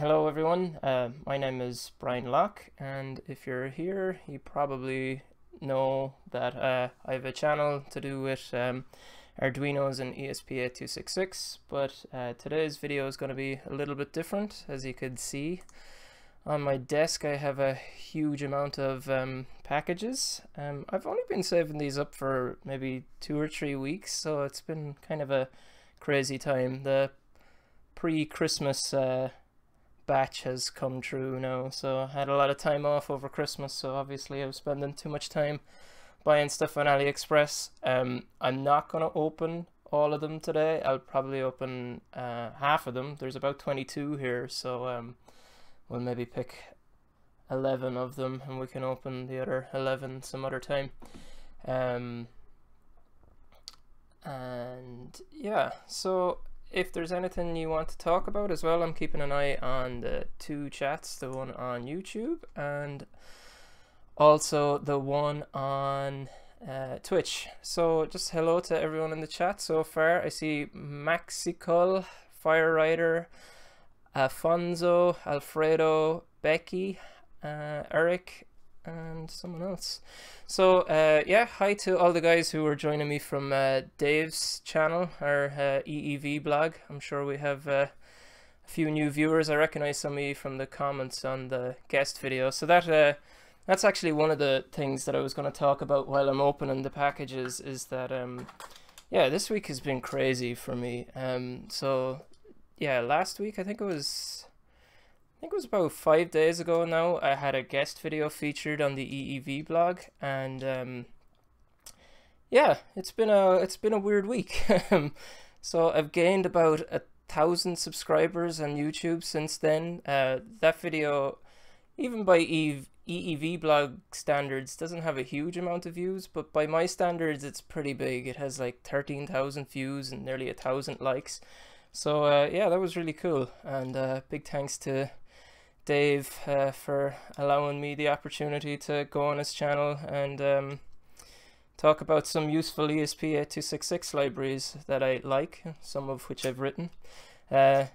Hello everyone, my name is Brian Locke, and if you're here you probably know that I have a channel to do with Arduinos and ESP8266, but today's video is going to be a little bit different. As you could see on my desk I have a huge amount of packages. I've only been saving these up for maybe 2 or 3 weeks, so it's been kind of a crazy time. The pre-Christmas batch has come true now, so I had a lot of time off over Christmas, so obviously I was spending too much time buying stuff on AliExpress. I'm not going to open all of them today. I'll probably open half of them. There's about 22 here, so we'll maybe pick 11 of them and we can open the other 11 some other time. And yeah, so if there's anything you want to talk about as well, I'm keeping an eye on the 2 chats, the one on YouTube and also the one on Twitch. So just hello to everyone in the chat so far. I see Maxical, Fire Rider, Afonso, Alfredo, Becky, Eric, and someone else. So yeah, hi to all the guys who are joining me from Dave's channel, our EEVblog. I'm sure we have a few new viewers. I recognize some of you from the comments on the guest video. So that's actually one of the things that I was going to talk about while I'm opening the packages, is that yeah, this week has been crazy for me. So yeah, last week I think it was about 5 days ago now, I had a guest video featured on the EEVblog, and yeah, it's been a weird week. So I've gained about 1,000 subscribers on YouTube since then. That video, even by EEVblog standards, doesn't have a huge amount of views, but by my standards it's pretty big. It has like 13,000 views and nearly 1,000 likes. So yeah, that was really cool, and big thanks to Dave for allowing me the opportunity to go on his channel and talk about some useful ESP8266 libraries that I like, some of which I've written. Yeah,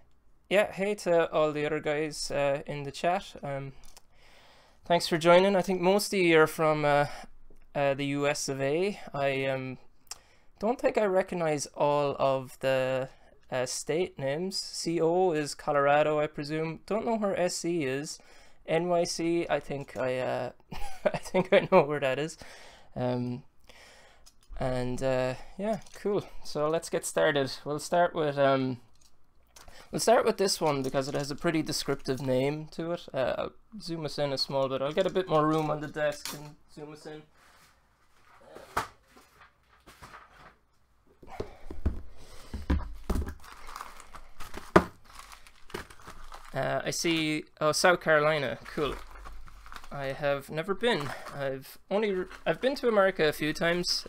hey to all the other guys in the chat. Thanks for joining. I think most of you are from the US of A. I don't think I recognize all of the state names. CO is Colorado, I presume. Don't know where SC is. NYC, I think I I think I know where that is. And yeah, cool. So let's get started. We'll start with this one because it has a pretty descriptive name to it. I'll zoom us in a small bit. I'll get a bit more room on the desk and zoom us in. I see, oh, South Carolina, cool. I have never been. I've been to America a few times.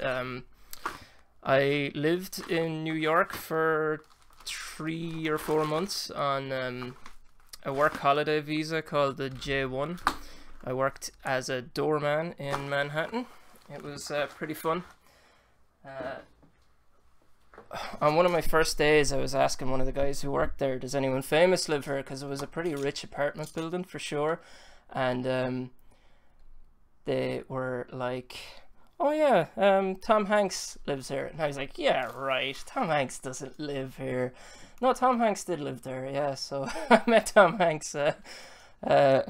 I lived in New York for 3 or 4 months on a work holiday visa called the J1. I worked as a doorman in Manhattan. It was pretty fun. On one of my first days, I was asking one of the guys who worked there, does anyone famous live here? Because it was a pretty rich apartment building for sure. And they were like, oh yeah, Tom Hanks lives here. And I was like, yeah, right, Tom Hanks doesn't live here. No, Tom Hanks did live there, yeah. So I met Tom Hanks a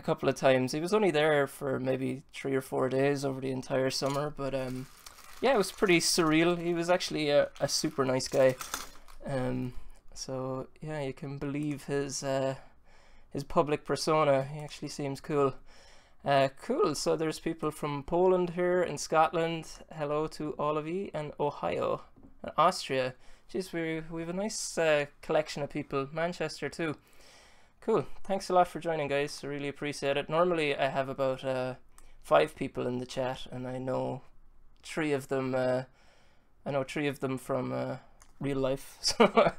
couple of times. He was only there for maybe 3 or 4 days over the entire summer, but yeah, it was pretty surreal. He was actually a super nice guy. So yeah, you can believe his public persona. He actually seems cool. Cool. So there's people from Poland here, and Scotland. Hello to all of you, and Ohio, and Austria. Jeez, we have a nice collection of people. Manchester too. Cool. Thanks a lot for joining, guys. I really appreciate it. Normally I have about 5 people in the chat, and I know 3 of them. I know 3 of them from real life. So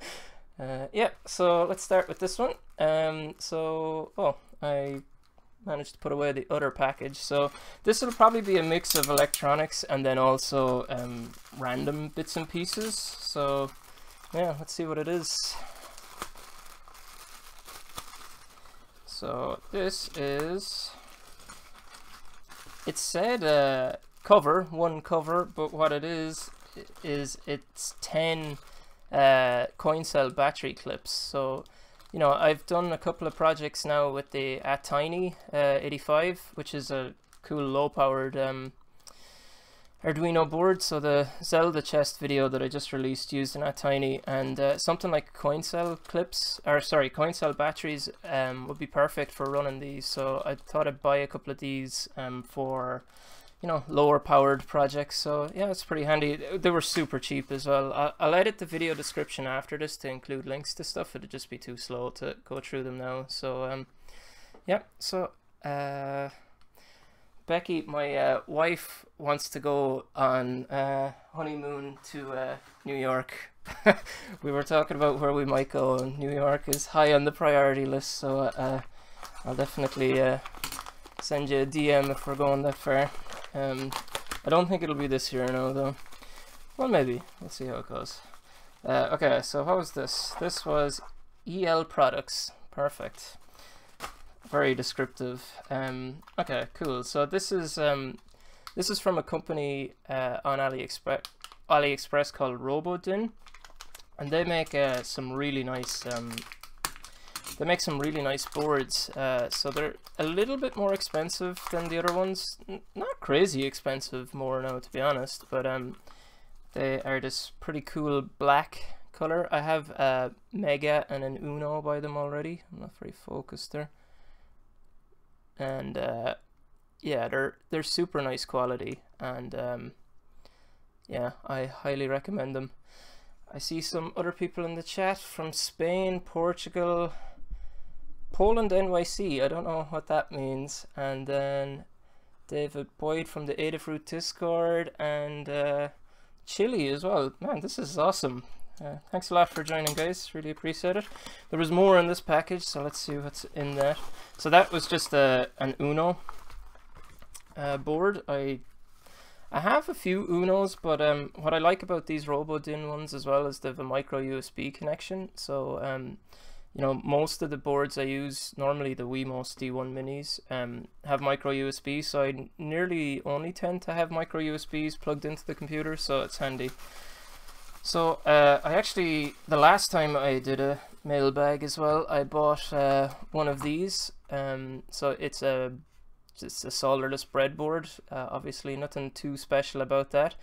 yeah, so let's start with this one. So I managed to put away the other package. So this will probably be a mix of electronics and then also random bits and pieces. So yeah, let's see what it is. So this is, it said one cover, but what it is it's 10 coin cell battery clips. So, you know, I've done a couple of projects now with the Tiny 85, which is a cool low-powered Arduino board. So the Zelda chest video that I just released used an Tiny, and something like coin cell clips, or sorry, coin cell batteries would be perfect for running these. So I thought I'd buy a couple of these for, you know, lower powered projects. So yeah, it's pretty handy. They were super cheap as well. I'll edit the video description after this to include links to stuff. It'd just be too slow to go through them now. So yeah, so Becky, my wife, wants to go on honeymoon to New York. We were talking about where we might go, and New York is high on the priority list, so I'll definitely send you a DM if we're going that far. I don't think it'll be this year now, though. Well, maybe. We'll see how it goes. Okay, so how was this? This was EL Products. Perfect. Very descriptive. Okay, cool. So this is from a company on AliExpress called Robodin, and they make some really nice boards. So they're a little bit more expensive than the other ones. Not crazy expensive, more now, to be honest, but they are this pretty cool black color. I have a Mega and an Uno by them already. I'm not very focused there. And yeah, they're super nice quality, and yeah, I highly recommend them. I see some other people in the chat from Spain, Portugal, Poland, NYC. I don't know what that means. And then David Boyd from the Adafruit Discord, and Chile as well. Man, this is awesome. Thanks a lot for joining, guys. Really appreciate it. There was more in this package, so let's see what's in that. So that was just an Uno board. I have a few Unos, but what I like about these Robodin ones as well is they have a micro USB connection. So you know, most of the boards I use, normally the Wemos D1 minis, have micro USB, so I nearly only tend to have micro USBs plugged into the computer, so it's handy. So I actually, the last time I did a mailbag as well, I bought one of these. So it's a solderless breadboard. Obviously nothing too special about that.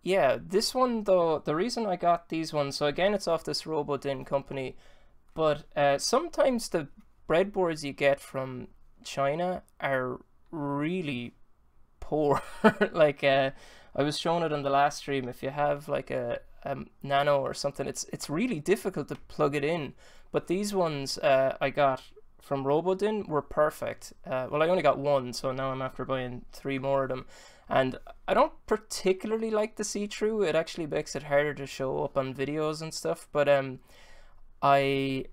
Yeah, this one though, the reason I got these ones, so again it's off this Robodin company, but sometimes the breadboards you get from China are really poor. Like I was showing it on the last stream, if you have like a Nano or something, it's really difficult to plug it in. But these ones I got from Robodin were perfect. Well, I only got one, so now I'm after buying 3 more of them. And I don't particularly like the see-through. It actually makes it harder to show up on videos and stuff. But I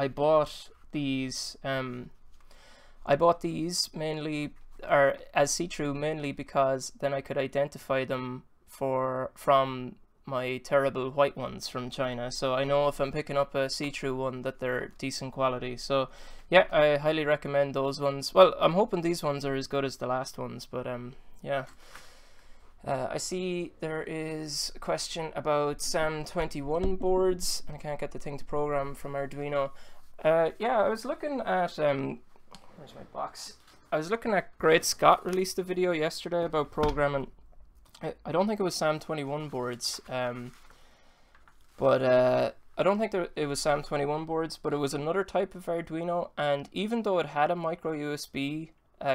bought these. I bought these mainly, or as see-through, mainly because then I could identify them from my terrible white ones from China. So I know if I'm picking up a see-through one that they're decent quality. So yeah, I highly recommend those ones. Well, I'm hoping these ones are as good as the last ones, but yeah. I see there is a question about SAM21 boards, and I can't get the thing to program from Arduino. Yeah, I was looking at where's my box? I was looking at Great Scott released a video yesterday about programming. I don't think it was SAM21 boards, but I don't think it was SAM21 boards, but it was another type of Arduino, and even though it had a micro USB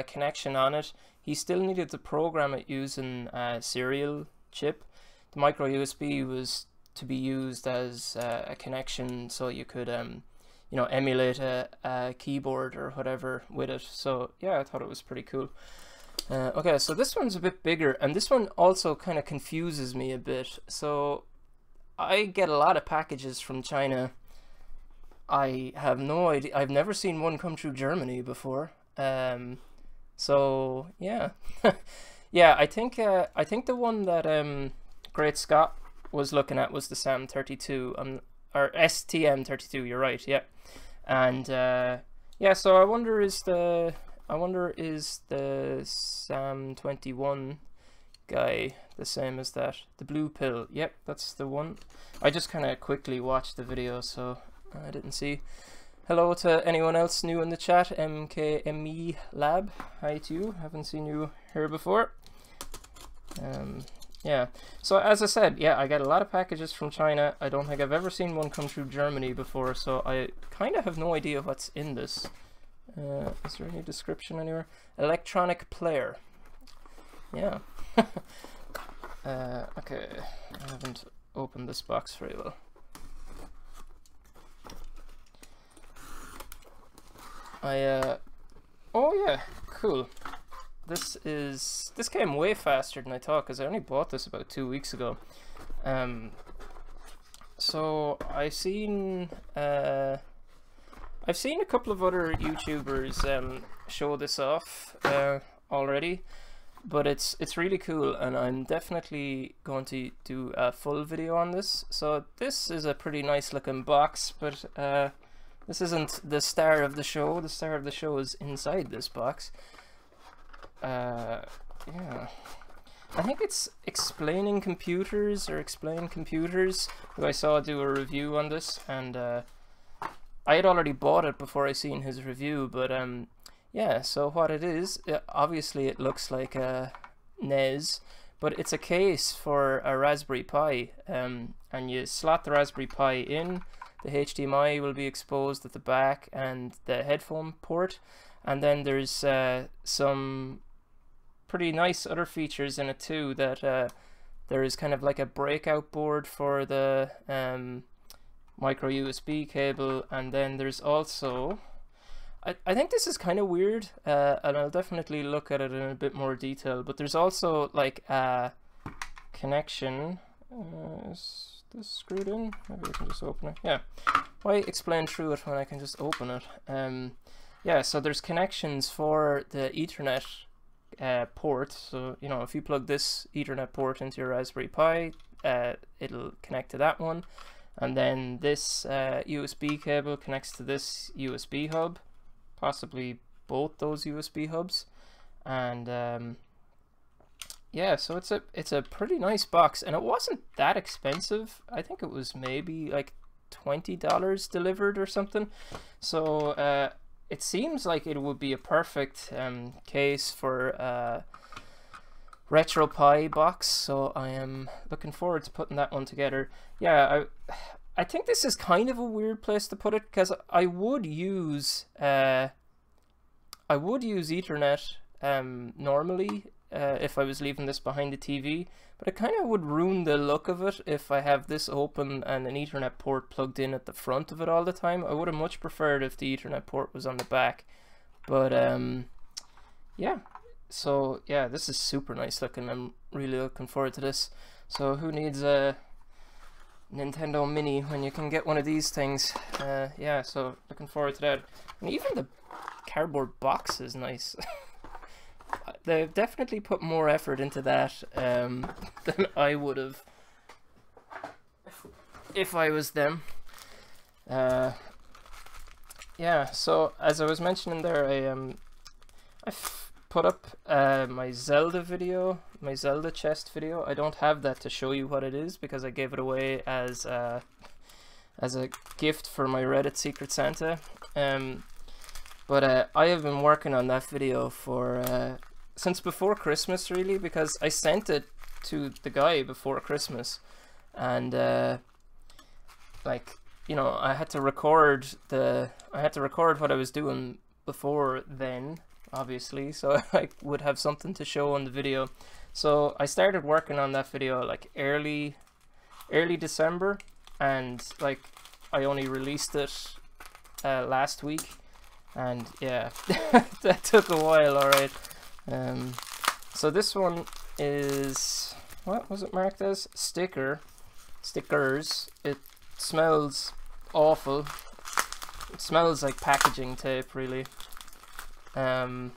connection on it, he still needed to program it using a serial chip. The micro USB was to be used as a connection, so you could you know, emulate a keyboard or whatever with it. So yeah, I thought it was pretty cool. Okay, so this one's a bit bigger, and this one also kind of confuses me a bit. So I get a lot of packages from China. I have no idea. I've never seen one come through Germany before. So yeah, yeah. I think the one that Great Scott was looking at was the SAM32. or STM32. You're right, yeah. And yeah, so I wonder is the Sam21 guy the same as that? The blue pill. Yep, that's the one. I just kind of quickly watched the video, so I didn't see. Hello to anyone else new in the chat. MKME Lab, hi to you. Haven't seen you here before. Yeah, so as I said, yeah, I get a lot of packages from China. I don't think I've ever seen one come through Germany before, so I kind of have no idea what's in this. Is there any description anywhere? Electronic player. Yeah. Okay, I haven't opened this box very well. Oh yeah, cool. This came way faster than I thought, because I only bought this about 2 weeks ago. So I've seen a couple of other YouTubers show this off already, but it's really cool, and I'm definitely going to do a full video on this. So this is a pretty nice looking box, but this isn't the star of the show. The star of the show is inside this box. Yeah, I think it's Explaining Computers, or Explain Computers, who I saw do a review on this, and I had already bought it before I seen his review, but yeah, so what it is, obviously it looks like a NES, but it's a case for a Raspberry Pi, and you slot the Raspberry Pi in, the HDMI will be exposed at the back, and the headphone port, and then there's some pretty nice other features in it too, that there is kind of like a breakout board for the micro USB cable, and then there's also, I think this is kind of weird, and I'll definitely look at it in a bit more detail, but there's also like a connection. Is this screwed in? Maybe I can just open it. Yeah, why explain through it when I can just open it? Yeah, so there's connections for the Ethernet port, so you know, if you plug this Ethernet port into your Raspberry Pi, it'll connect to that one, and then this USB cable connects to this USB hub, possibly both those USB hubs, and yeah, so it's a pretty nice box, and it wasn't that expensive. I think it was maybe like $20 delivered or something, so it seems like it would be a perfect case for a RetroPie box, so I am looking forward to putting that one together. Yeah, I think this is kind of a weird place to put it, because I would use Ethernet normally if I was leaving this behind the TV, but it kind of would ruin the look of it if I have this open and an Ethernet port plugged in at the front of it all the time. I would have much preferred if the Ethernet port was on the back, but yeah, so yeah, this is super nice looking. I'm really looking forward to this. So who needs a Nintendo Mini when you can get one of these things? Yeah, so looking forward to that. And even the cardboard box is nice. They've definitely put more effort into that than I would have if I was them. Yeah, so as I was mentioning there, I put up my Zelda video, my Zelda chest video. I don't have that to show you what it is, because I gave it away as a gift for my Reddit Secret Santa. But I have been working on that video for since before Christmas, really, because I sent it to the guy before Christmas, and like, you know, I had to record what I was doing before then, obviously, so I would have something to show on the video. So I started working on that video like early December, and like I only released it last week. And yeah, that took a while, alright. So this one is, what was it marked as? Stickers. It smells awful. It smells like packaging tape, really. That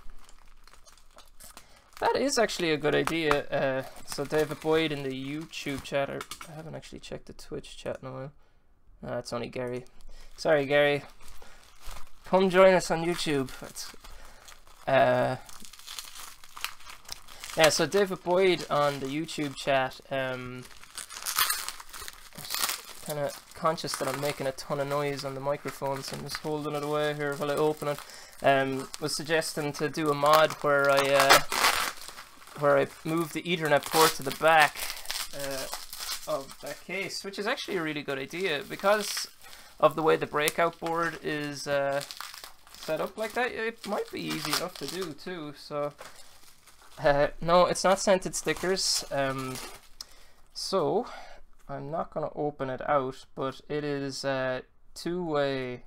is actually a good idea. So David Boyd in the YouTube chat, I haven't actually checked the Twitch chat in a while. That's only Gary. Sorry, Gary. Come join us on YouTube. Yeah, so David Boyd on the YouTube chat, kind of conscious that I'm making a ton of noise on the microphone, so I'm just holding it away here while I open it, was suggesting to do a mod where I move the Ethernet port to the back of that case, which is actually a really good idea because of the way the breakout board is set up like that. It might be easy enough to do too. So no, it's not scented stickers, so I'm not going to open it out, but it is two-way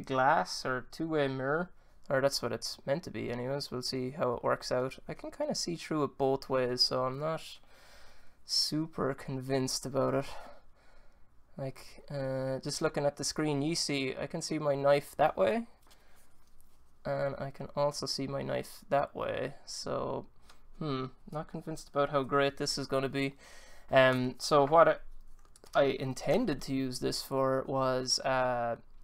glass or two-way mirror, or that's what it's meant to be anyways. We'll see how it works out. I can kind of see through it both ways, so I'm not super convinced about it. Like, just looking at the screen, you see, I can see my knife that way, and I can also see my knife that way, so not convinced about how great this is going to be. So what I intended to use this for was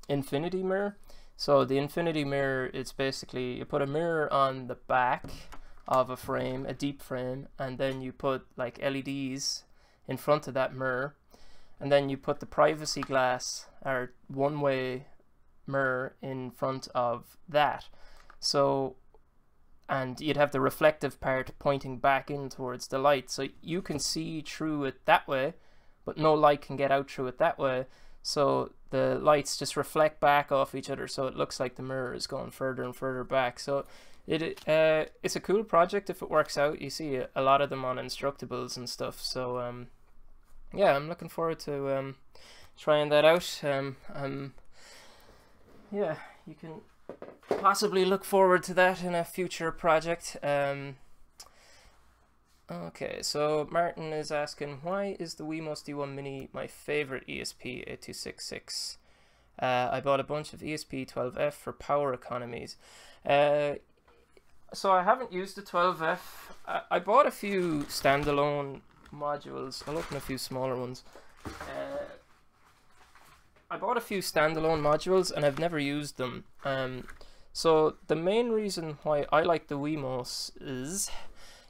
infinity mirror. So the infinity mirror, it's basically you put a mirror on the back of a frame, a deep frame, and then you put like LEDs in front of that mirror, and then you put the privacy glass or one-way mirror in front of that. So, and you'd have the reflective part pointing back in towards the light, so you can see through it that way, but no light can get out through it that way. So the lights just reflect back off each other, so it looks like the mirror is going further and further back. So it's a cool project if it works out. You see a lot of them on Instructables and stuff. So yeah, I'm looking forward to trying that out. Yeah, you can possibly look forward to that in a future project. Okay, so Martin is asking, why is the Wemos D1 Mini my favorite ESP8266? I bought a bunch of ESP12F for power economies. So I haven't used the 12F. I bought a few standalone modules. I'll open a few smaller ones. I bought a few standalone modules and I've never used them. So the main reason why I like the Wemos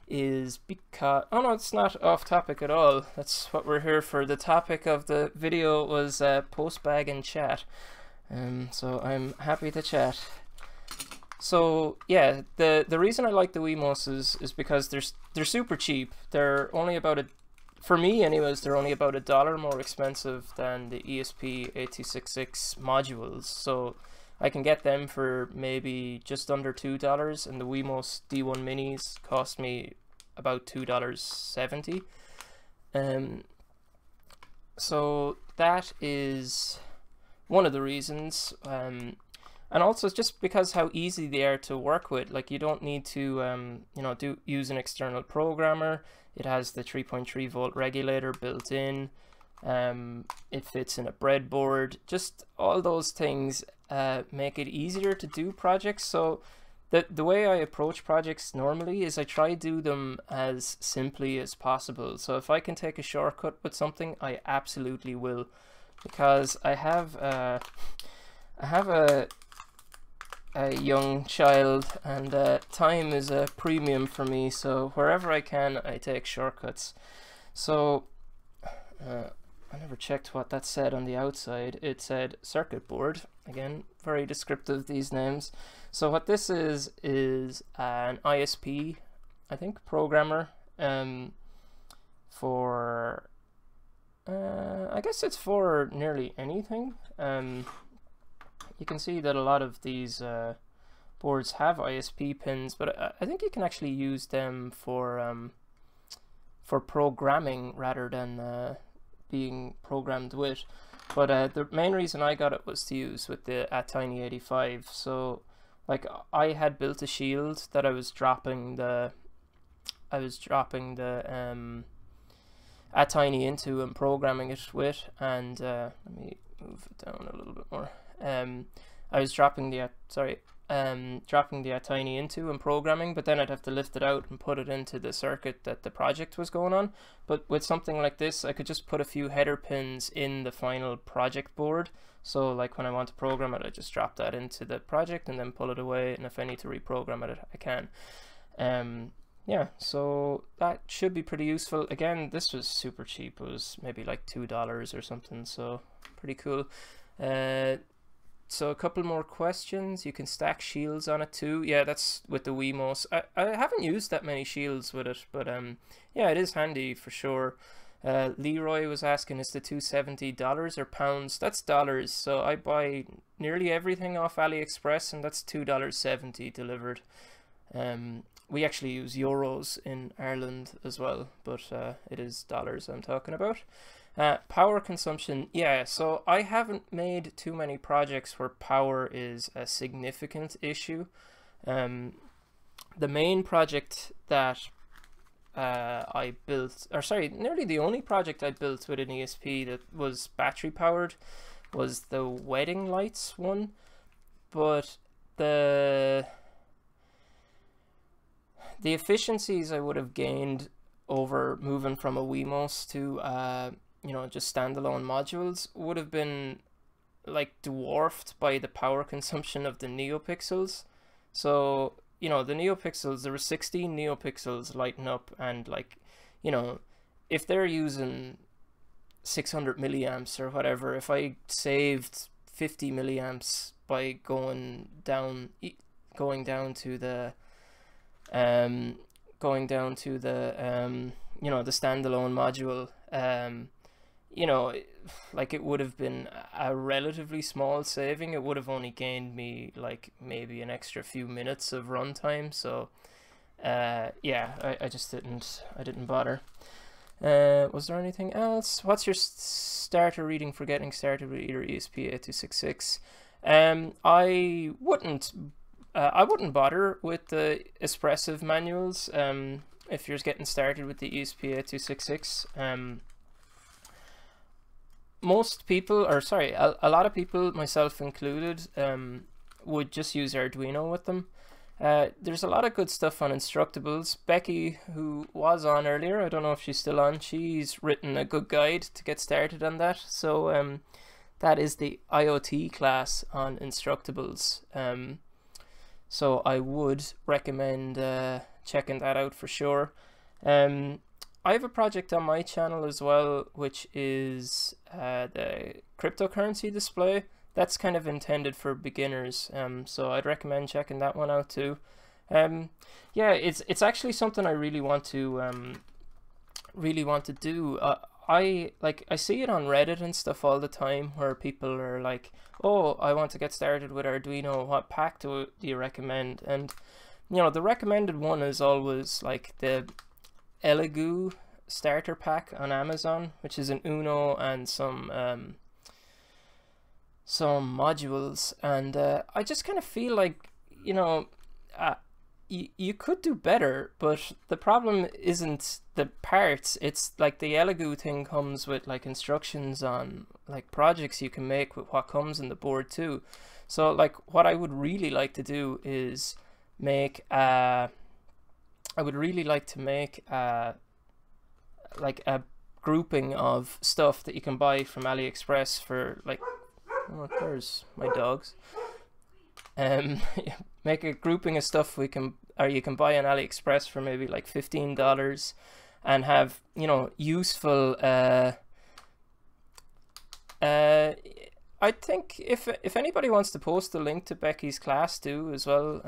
is because, oh no, it's not off topic at all. That's what we're here for. The topic of the video was post bag and chat. So I'm happy to chat. So yeah, the reason I like the Wemos is because they're super cheap. They're only about for me anyways, they're only about $1 more expensive than the ESP8266 modules. So I can get them for maybe just under $2, and the Wemos D1 Minis cost me about $2.70. So that is one of the reasons. And also just because how easy they are to work with. Like, you don't need to you know, use an external programmer. It has the 3.3 volt regulator built in. It fits in a breadboard. Just all those things make it easier to do projects. So the way I approach projects normally is I try to do them as simply as possible. So if I can take a shortcut with something, I absolutely will, because I have a young child, and time is a premium for me, so wherever I can I take shortcuts. So I never checked what that said on the outside. It said circuit board. Again, very descriptive, these names. So what this is an ISP, I think, programmer, for I guess it's for nearly anything. You can see that a lot of these boards have ISP pins, but I think you can actually use them for programming rather than being programmed with. But the main reason I got it was to use with the Attiny85. So like, I had built a shield that I was dropping the Attiny into and programming it with, and let me move it down a little bit more. I was dropping the dropping the tiny into and programming, but then I'd have to lift it out and put it into the circuit that the project was going on. But with something like this, I could just put a few header pins in the final project board. So like when I want to program it, I just drop that into the project and then pull it away, and if I need to reprogram it, I can. Yeah, so that should be pretty useful. Again, this was super cheap. It was maybe like $2 or something, so pretty cool. So a couple more questions. You can stack shields on it too. Yeah, that's with the Wemos. I haven't used that many shields with it, but yeah, it is handy for sure. Leroy was asking, is the $270 or pounds? That's dollars. So I buy nearly everything off AliExpress, and that's $2.70 delivered. We actually use euros in Ireland as well, but it is dollars I'm talking about. Power consumption, yeah, so I haven't made too many projects where power is a significant issue. The main project that I built, or sorry, nearly the only project I built with an ESP that was battery powered was the wedding lights one, but the efficiencies I would have gained over moving from a Wemos to you know, just standalone modules would have been like dwarfed by the power consumption of the NeoPixels. So, you know, the NeoPixels, there were 16 NeoPixels lighting up, and like, you know, if they're using 600 milliamps or whatever, if I saved 50 milliamps by going down to the you know, the standalone module, you know, like it would have been a relatively small saving. It would have only gained me like maybe an extra few minutes of runtime. So yeah, I just didn't bother. Was there anything else? What's your starter reading for getting started with either ESP8266? I wouldn't bother with the expressive manuals if you're getting started with the ESP8266. Most people, or sorry, a lot of people, myself included, would just use Arduino with them. There's a lot of good stuff on Instructables. Becky, who was on earlier, I don't know if she's still on, she's written a good guide to get started on that. So that is the IoT class on Instructables. So I would recommend checking that out for sure. I have a project on my channel as well, which is the cryptocurrency display. That's kind of intended for beginners, so I'd recommend checking that one out too. Yeah, it's actually something I really want to do. I see it on Reddit and stuff all the time, where people are like, "Oh, I want to get started with Arduino. What pack do you recommend?" And you know, the recommended one is always like the Elegoo starter pack on Amazon, which is an Uno and some modules. And I just kind of feel like, you know, you could do better, but the problem isn't the parts. It's like the Elegoo thing comes with like instructions on like projects you can make with what comes in the board too. So like what I would really like to do is make like a grouping of stuff that you can buy from AliExpress for like, oh, there's my dogs. Make a grouping of stuff you can buy on AliExpress for maybe like $15, and have, you know, useful I think if anybody wants to post a link to Becky's class too as well,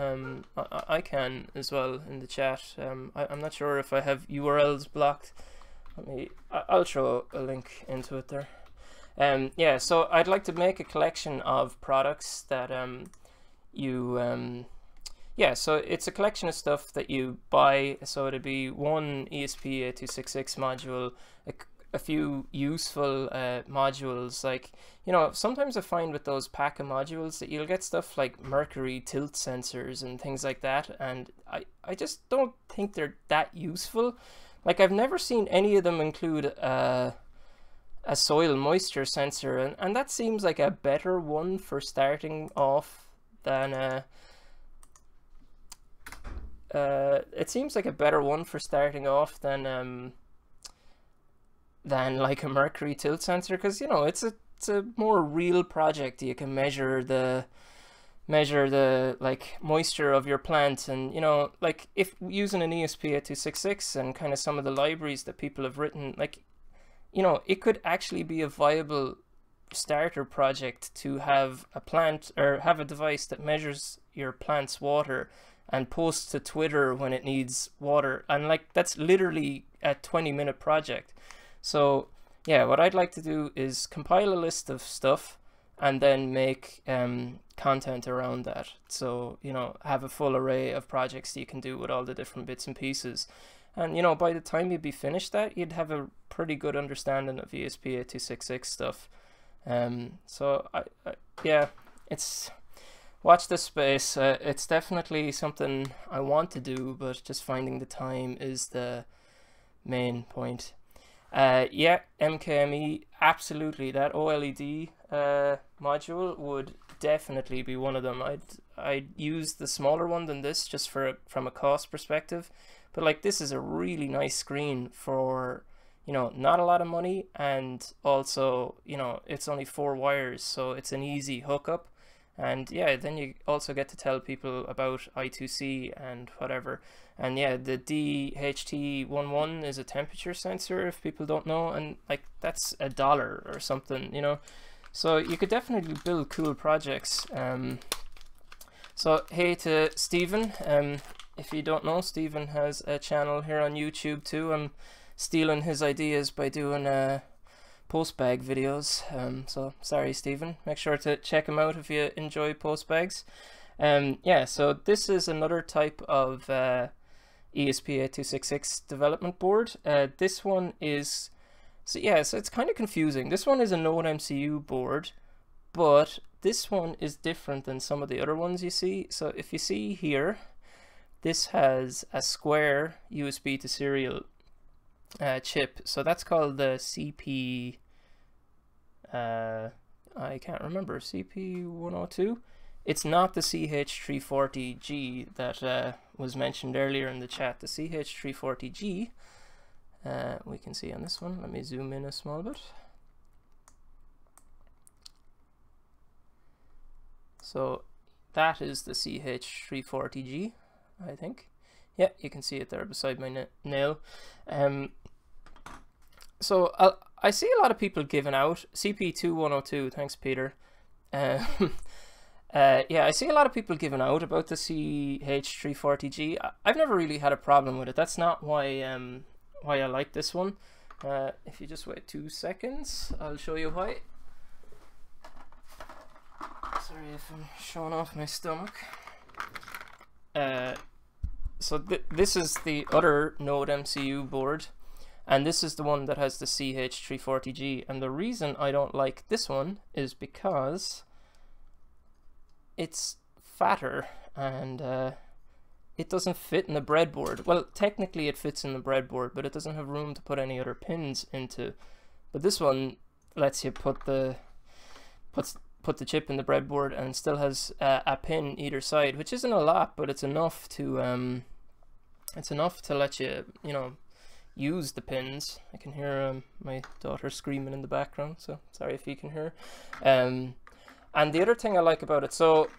I can as well in the chat. I'm not sure if I have URLs blocked. I'll throw a link into it there. Yeah, so I'd like to make a collection of products that yeah, so it's a collection of stuff that you buy. So it'd be one ESP8266 module, a few useful modules. Like, you know, sometimes I find with those pack of modules that you'll get stuff like mercury tilt sensors and things like that, and I just don't think they're that useful. Like, I've never seen any of them include a soil moisture sensor, and that seems like a better one for starting off than it seems like a better one for starting off than like a mercury tilt sensor, because you know it's a more real project. You can measure the like moisture of your plant, and you know, like if using an ESP8266 and kind of some of the libraries that people have written, like, you know, it could actually be a viable starter project to have a plant or have a device that measures your plant's water and posts to Twitter when it needs water, and like that's literally a 20-minute project. So yeah, what I'd like to do is compile a list of stuff and then make content around that. So, you know, have a full array of projects that you can do with all the different bits and pieces. And, you know, by the time you'd be finished that, you'd have a pretty good understanding of ESP8266 stuff. So, yeah, it's... Watch this space. It's definitely something I want to do, but just finding the time is the main point. Yeah, MKME, absolutely. That OLED module would definitely be one of them. I'd use the smaller one than this just from a cost perspective, but like this is a really nice screen for, you know, not a lot of money, and also, you know, it's only 4 wires, so it's an easy hookup. And yeah, then you also get to tell people about I2C and whatever. And yeah, the DHT11 is a temperature sensor, if people don't know, and like that's $1 or something, you know. So you could definitely build cool projects. So hey to Stephen. If you don't know, Stephen has a channel here on YouTube too. I'm stealing his ideas by doing post bag videos, so sorry Stephen, make sure to check him out if you enjoy post bags. Yeah, so this is another type of ESP8266 development board. This one is, so yeah, so it's kind of confusing. This one is a Node MCU board, but this one is different than some of the other ones you see. So if you see here, this has a square USB to serial chip, so that's called the CP I can't remember, CP102. It's not the CH340G that was mentioned earlier in the chat. The CH340G we can see on this one. Let me zoom in a small bit. So that is the CH340G, I think. Yeah, you can see it there beside my nail. So I see a lot of people giving out CP2102. Thanks, Peter. Yeah, I see a lot of people giving out about the CH340G. I've never really had a problem with it. That's not why I like this one. If you just wait 2 seconds, I'll show you why. Sorry if I'm showing off my stomach. So this is the other Node MCU board, and this is the one that has the CH340G. And the reason I don't like this one is because it's fatter and it doesn't fit in the breadboard. Well, technically it fits in the breadboard, but it doesn't have room to put any other pins into. But this one lets you put the chip in the breadboard and still has a pin either side, which isn't a lot, but it's enough to let you, you know, use the pins. I can hear my daughter screaming in the background, so sorry if you can hear. And the other thing I like about it, so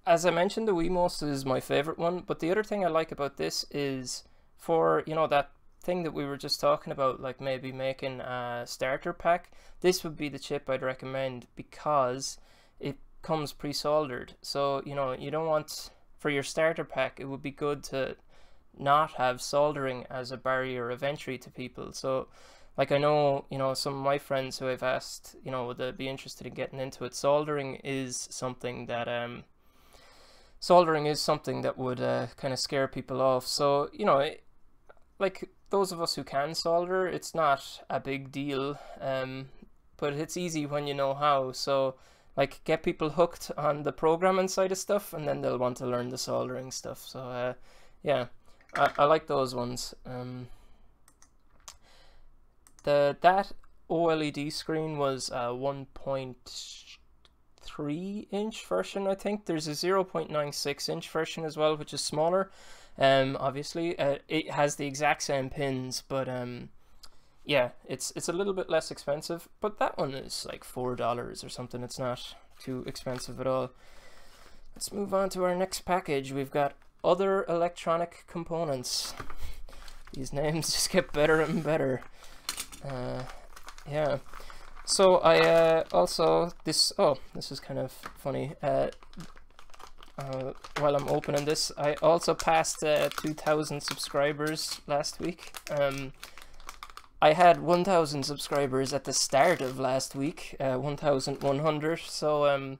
as I mentioned, the Wemos is my favorite one, but the other thing I like about this is, for, you know, that thing that we were just talking about, like maybe making a starter pack, this would be the chip I'd recommend because it comes pre-soldered. So, you know, you don't want, for your starter pack, it would be good to not have soldering as a barrier of entry to people. So like, I know, you know, some of my friends who I've asked, you know, would they be interested in getting into it. Soldering is something that would kind of scare people off. So, you know, like those of us who can solder, it's not a big deal, but it's easy when you know how. So like, get people hooked on the programming side of stuff, and then they'll want to learn the soldering stuff. So yeah, I like those ones. That OLED screen was 1.3 0.3-inch version, I think. There's a 0.96-inch version as well, which is smaller. Obviously, it has the exact same pins, but yeah, it's a little bit less expensive. But that one is like $4 or something. It's not too expensive at all. Let's move on to our next package. We've got other electronic components. These names just get better and better. Yeah. So I also this is kind of funny. While I'm opening this, I also passed 2,000 subscribers last week. I had 1,000 subscribers at the start of last week, 1,100. So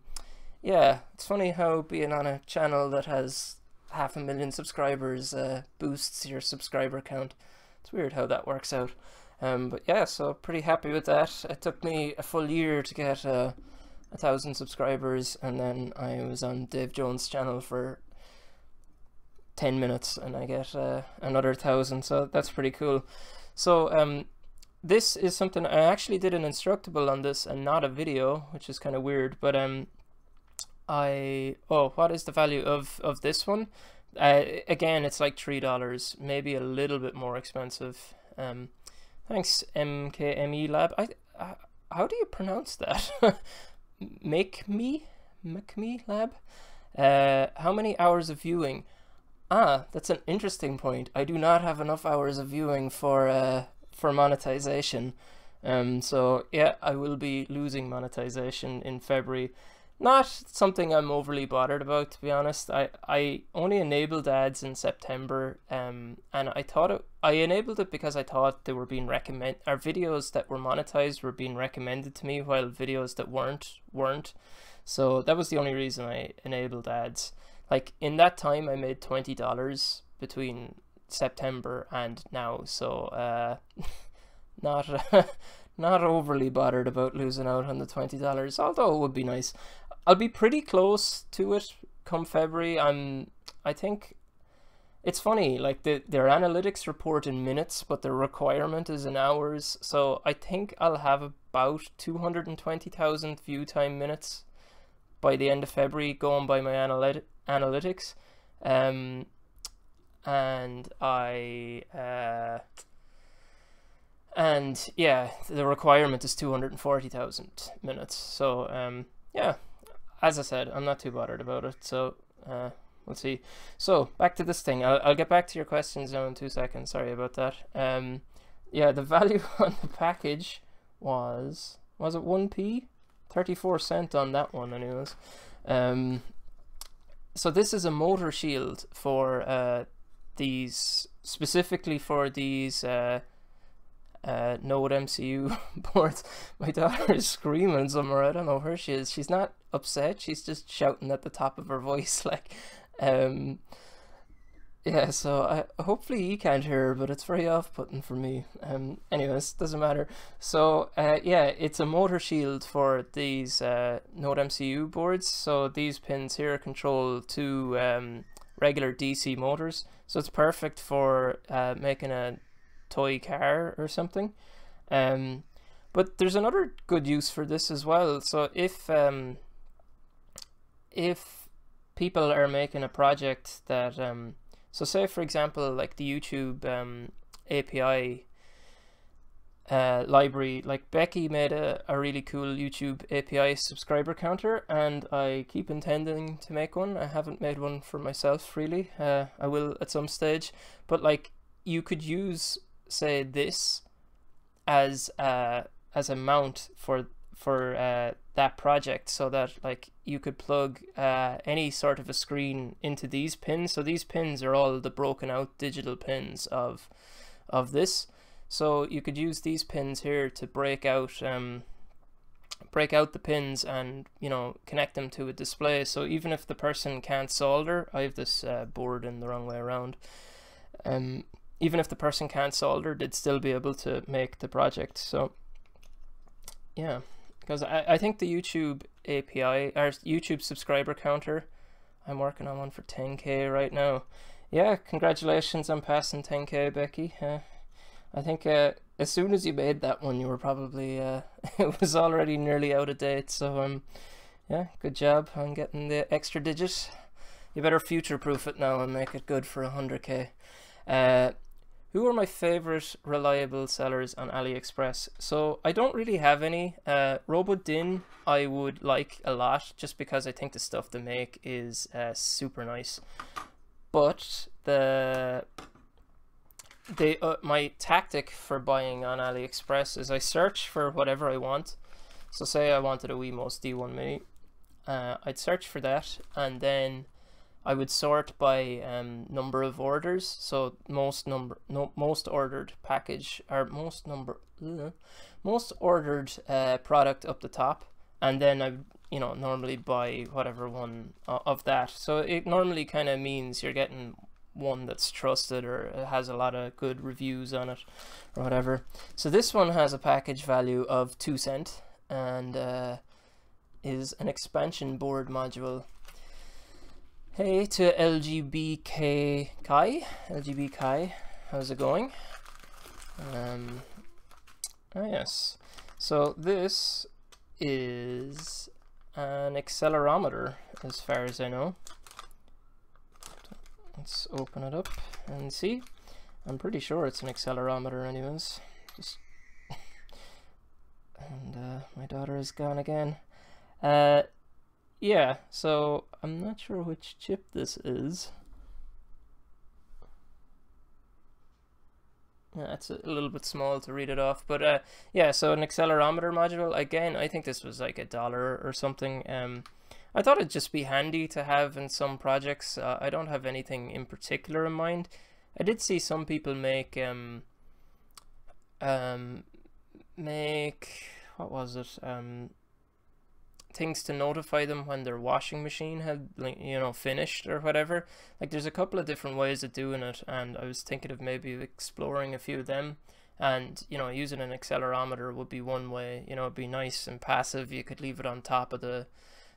yeah, it's funny how being on a channel that has 500,000 subscribers boosts your subscriber count. It's weird how that works out. But yeah, so pretty happy with that. It took me a full year to get 1,000 subscribers, and then I was on Dave Jones' channel for 10 minutes and I get another 1,000, so that's pretty cool. So this is something I actually did an instructable on this and not a video, which is kind of weird. But what is the value of this one? Again, it's like $3, maybe a little bit more expensive. Thanks, MKME Lab. How do you pronounce that? Make me Lab. How many hours of viewing? That's an interesting point. I do not have enough hours of viewing for monetization. So yeah, I will be losing monetization in February. Not something I'm overly bothered about, to be honest. I only enabled ads in September, and I enabled it because I thought they were being videos that were monetized were being recommended to me, while videos that weren't. So that was the only reason I enabled ads. Like in that time, I made $20 between September and now. So not overly bothered about losing out on the $20, although it would be nice. I'll be pretty close to it come February. I think it's funny, like their analytics report in minutes, but their requirement is in hours. So I think I'll have about 220,000 view time minutes by the end of February, going by my analytics. And yeah, the requirement is 240,000 minutes. So yeah, as I said, I'm not too bothered about it. So we'll see. So back to this thing. I'll get back to your questions now in 2 seconds. Sorry about that. Yeah, the value on the package was it 1p? 34 cents on that one, anyways. So this is a motor shield for these, specifically for these Node MCU boards. My daughter is screaming somewhere. I don't know where she is. She's not upset. She's just shouting at the top of her voice, like. Yeah, so hopefully you can't hear her, but it's very off-putting for me. Anyways, doesn't matter. So yeah, it's a motor shield for these Node MCU boards. So these pins here control two regular DC motors. So it's perfect for making a toy car or something. But there's another good use for this as well. So if people are making a project that so say for example like the YouTube API library, like Becky made a really cool YouTube API subscriber counter, and I keep intending to make one. I haven't made one for myself really. I will at some stage, but like you could use, say, this as a mount for that project, so that like you could plug any sort of a screen into these pins. So these pins are all the broken out digital pins of this. So you could use these pins here to break out the pins and, you know, connect them to a display. So even if the person can't solder, I have this board in the wrong way around. Even if the person can't solder, they'd still be able to make the project. So yeah, because I think the YouTube API, or YouTube subscriber counter, I'm working on one for 10k right now. Yeah, congratulations on passing 10k, Becky. I think as soon as you made that one, you were probably it was already nearly out of date. So Yeah, good job on getting the extra digit. You better future-proof it now and make it good for 100k. Who are my favorite reliable sellers on AliExpress? So I don't really have any. Robodin I would like a lot, just because I think the stuff they make is super nice. But my tactic for buying on AliExpress is I search for whatever I want. So say I wanted a Wemos D1 Mini, I'd search for that, and then I would sort by number of orders. So most ordered package, or most ordered product up the top, and then I normally buy whatever one of that. So it normally kind of means you're getting one that's trusted or it has a lot of good reviews on it or whatever. So this one has a package value of 2 cents and is an expansion board module. Hey to LGB Kai, how's it going? Oh yes, so this is an accelerometer as far as I know. Let's open it up and see. I'm pretty sure it's an accelerometer anyways. And my daughter is gone again. Yeah, so I'm not sure which chip this is. Yeah, it's a little bit small to read it off, but yeah, so an accelerometer module. Again, I think this was like $1 or something. I thought it'd just be handy to have in some projects. I don't have anything in particular in mind. I did see some people make what was it? Things to notify them when their washing machine had, finished or whatever. Like, there's a couple of different ways of doing it, and I was thinking of maybe exploring a few of them. And using an accelerometer would be one way. It'd be nice and passive. You could leave it on top of the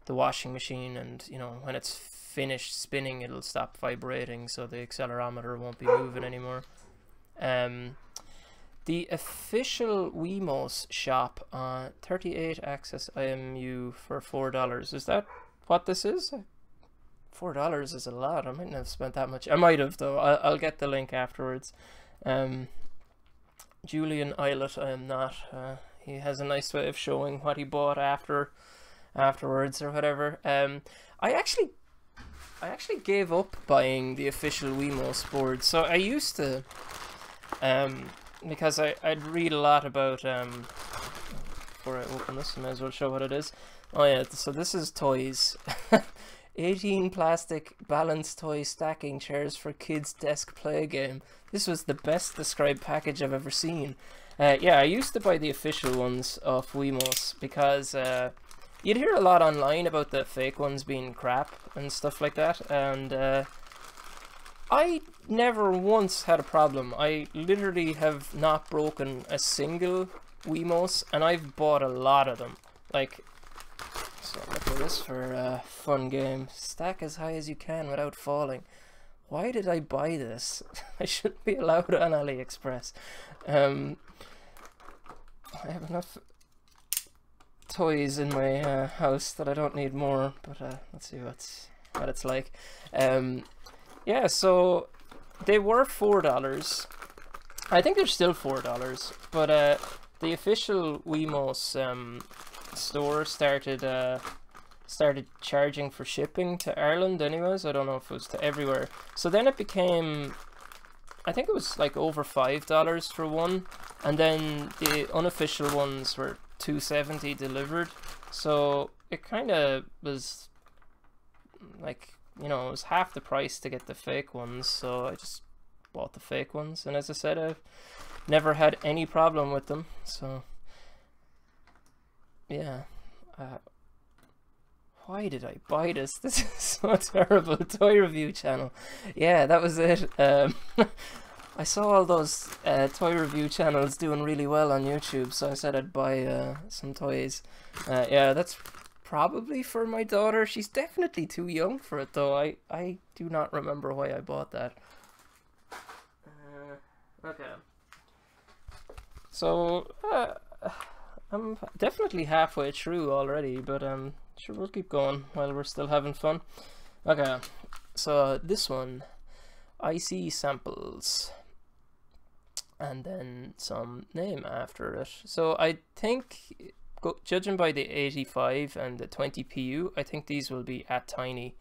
washing machine, and when it's finished spinning, it'll stop vibrating, so the accelerometer won't be moving anymore. The official Wemos shop on 38 access IMU for $4. Is that what this is? $4 is a lot. I mightn't have spent that much. I might have, though. I'll get the link afterwards. Julian Eilert, I am not. He has a nice way of showing what he bought afterwards or whatever. I actually gave up buying the official Wemos board. So I used to, because I'd read a lot about, before I open this, I may as well show what it is. Oh yeah, so this is toys. 18 plastic balance toy stacking chairs for kids' desk play game. This was the best described package I've ever seen. Yeah, I used to buy the official ones of Wemos because you'd hear a lot online about the fake ones being crap and stuff like that, and I never once had a problem. I literally have not broken a single Wemos, and I've bought a lot of them. Like, so look at this for a fun game. Stack as high as you can without falling. Why did I buy this? I shouldn't be allowed on AliExpress. I have enough toys in my house that I don't need more, but let's see what it's like. Yeah, so they were $4. I think they're still $4, but the official Wemos store started charging for shipping to Ireland anyways. I don't know if it was to everywhere. So then it became, I think it was like over $5 for one, and then the unofficial ones were $2.70 delivered. So it kind of was like, it was half the price to get the fake ones, so I just bought the fake ones, and as I said, I've never had any problem with them. So yeah, why did I buy this? This is so terrible. Toy review channel. Yeah, that was it. I saw all those toy review channels doing really well on YouTube, so I said I'd buy some toys. Yeah, that's probably for my daughter. She's definitely too young for it, though. I do not remember why I bought that. Okay. So, I'm definitely halfway through already, but sure, we'll keep going while we're still having fun. Okay, so this one, IC samples, and then some name after it. So I think, judging by the 85 and the 20 PU, I think these will be at Tiny.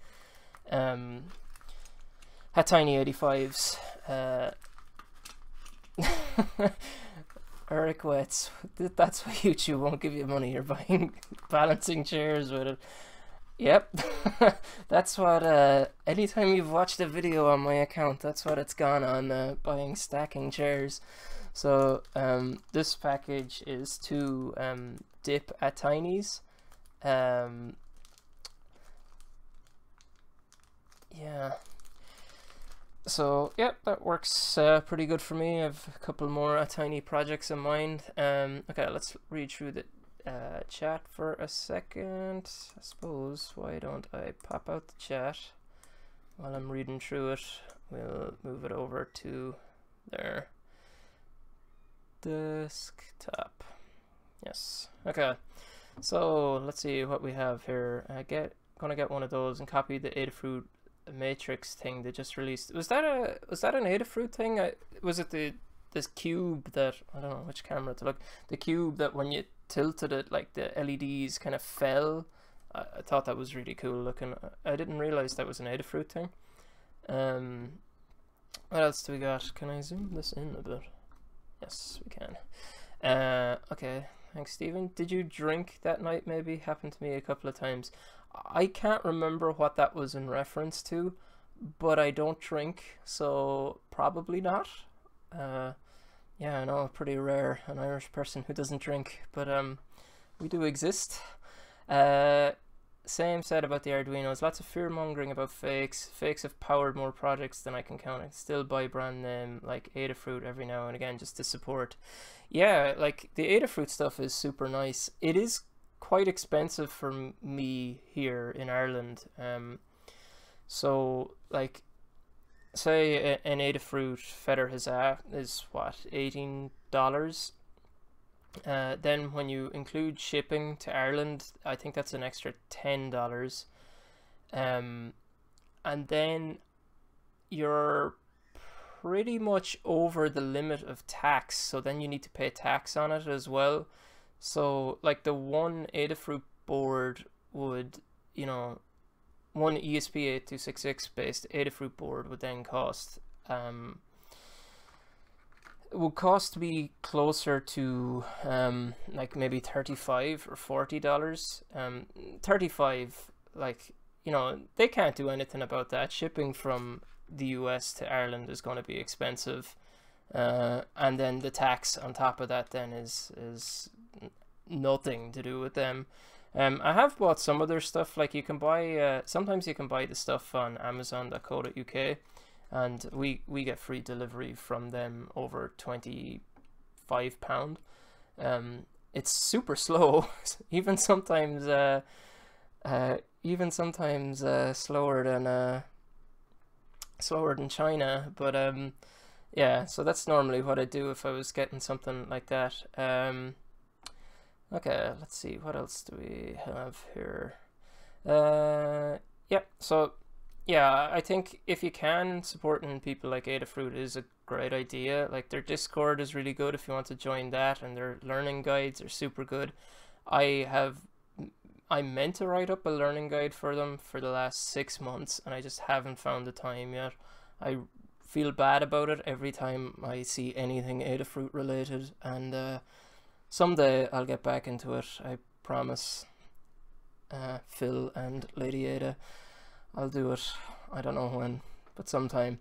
At Tiny 85s. Eric Wets, that's why YouTube won't give you money. You're buying balancing chairs with it. Yep. That's what, anytime you've watched a video on my account, that's what it's gone on, buying stacking chairs. So this package is to dip at Tiny's. Yeah. So yeah, that works pretty good for me. I have a couple more Tiny projects in mind. Okay, let's read through the chat for a second. I suppose, why don't I pop out the chat while I'm reading through it? We'll move it over to there. Desktop. Yes. Okay. So let's see what we have here. Gonna get one of those and copy the Adafruit Matrix thing they just released. Was that an Adafruit thing? Was it this cube that, I don't know which camera to look, the cube that when you tilted it, like the LEDs kind of fell? I thought that was really cool looking. I didn't realize that was an Adafruit thing. What else do we got? Can I zoom this in a bit? Yes, we can. Okay, thanks, Stephen. Did you drink that night? Maybe happened to me a couple of times. I can't remember what that was in reference to, but I don't drink, so probably not. Yeah, I know, pretty rare, an Irish person who doesn't drink, but we do exist. Same said about the Arduinos. Lots of fear mongering about fakes. Fakes have powered more projects than I can count. I still buy brand name like Adafruit every now and again just to support. Yeah, like the Adafruit stuff is super nice. It is quite expensive for me here in Ireland. So like, say an Adafruit Feather Huzzah is what, $18? Then when you include shipping to Ireland, I think that's an extra $10. And then you're pretty much over the limit of tax, so then you need to pay tax on it as well. So like the one Adafruit board would, you know, one ESP8266 based Adafruit board would then cost it would cost me closer to like maybe $35 or $40. 35, like, you know, they can't do anything about that. Shipping from the US to Ireland is going to be expensive, and then the tax on top of that then is nothing to do with them. I have bought some of their stuff. Like you can buy sometimes you can buy the stuff on amazon.co.uk, and we get free delivery from them over £25. It's super slow, even sometimes slower than China. But yeah, so that's normally what I do if I was getting something like that. Okay, let's see, what else do we have here? Yeah, so yeah, I think if you can, supporting people like Adafruit is a great idea. Like their Discord is really good if you want to join that, and their learning guides are super good. I meant to write up a learning guide for them for the last 6 months, and I just haven't found the time yet. I feel bad about it every time I see anything Adafruit related, and someday I'll get back into it, I promise. Phil and Lady Ada, I'll do it. I don't know when, but sometime.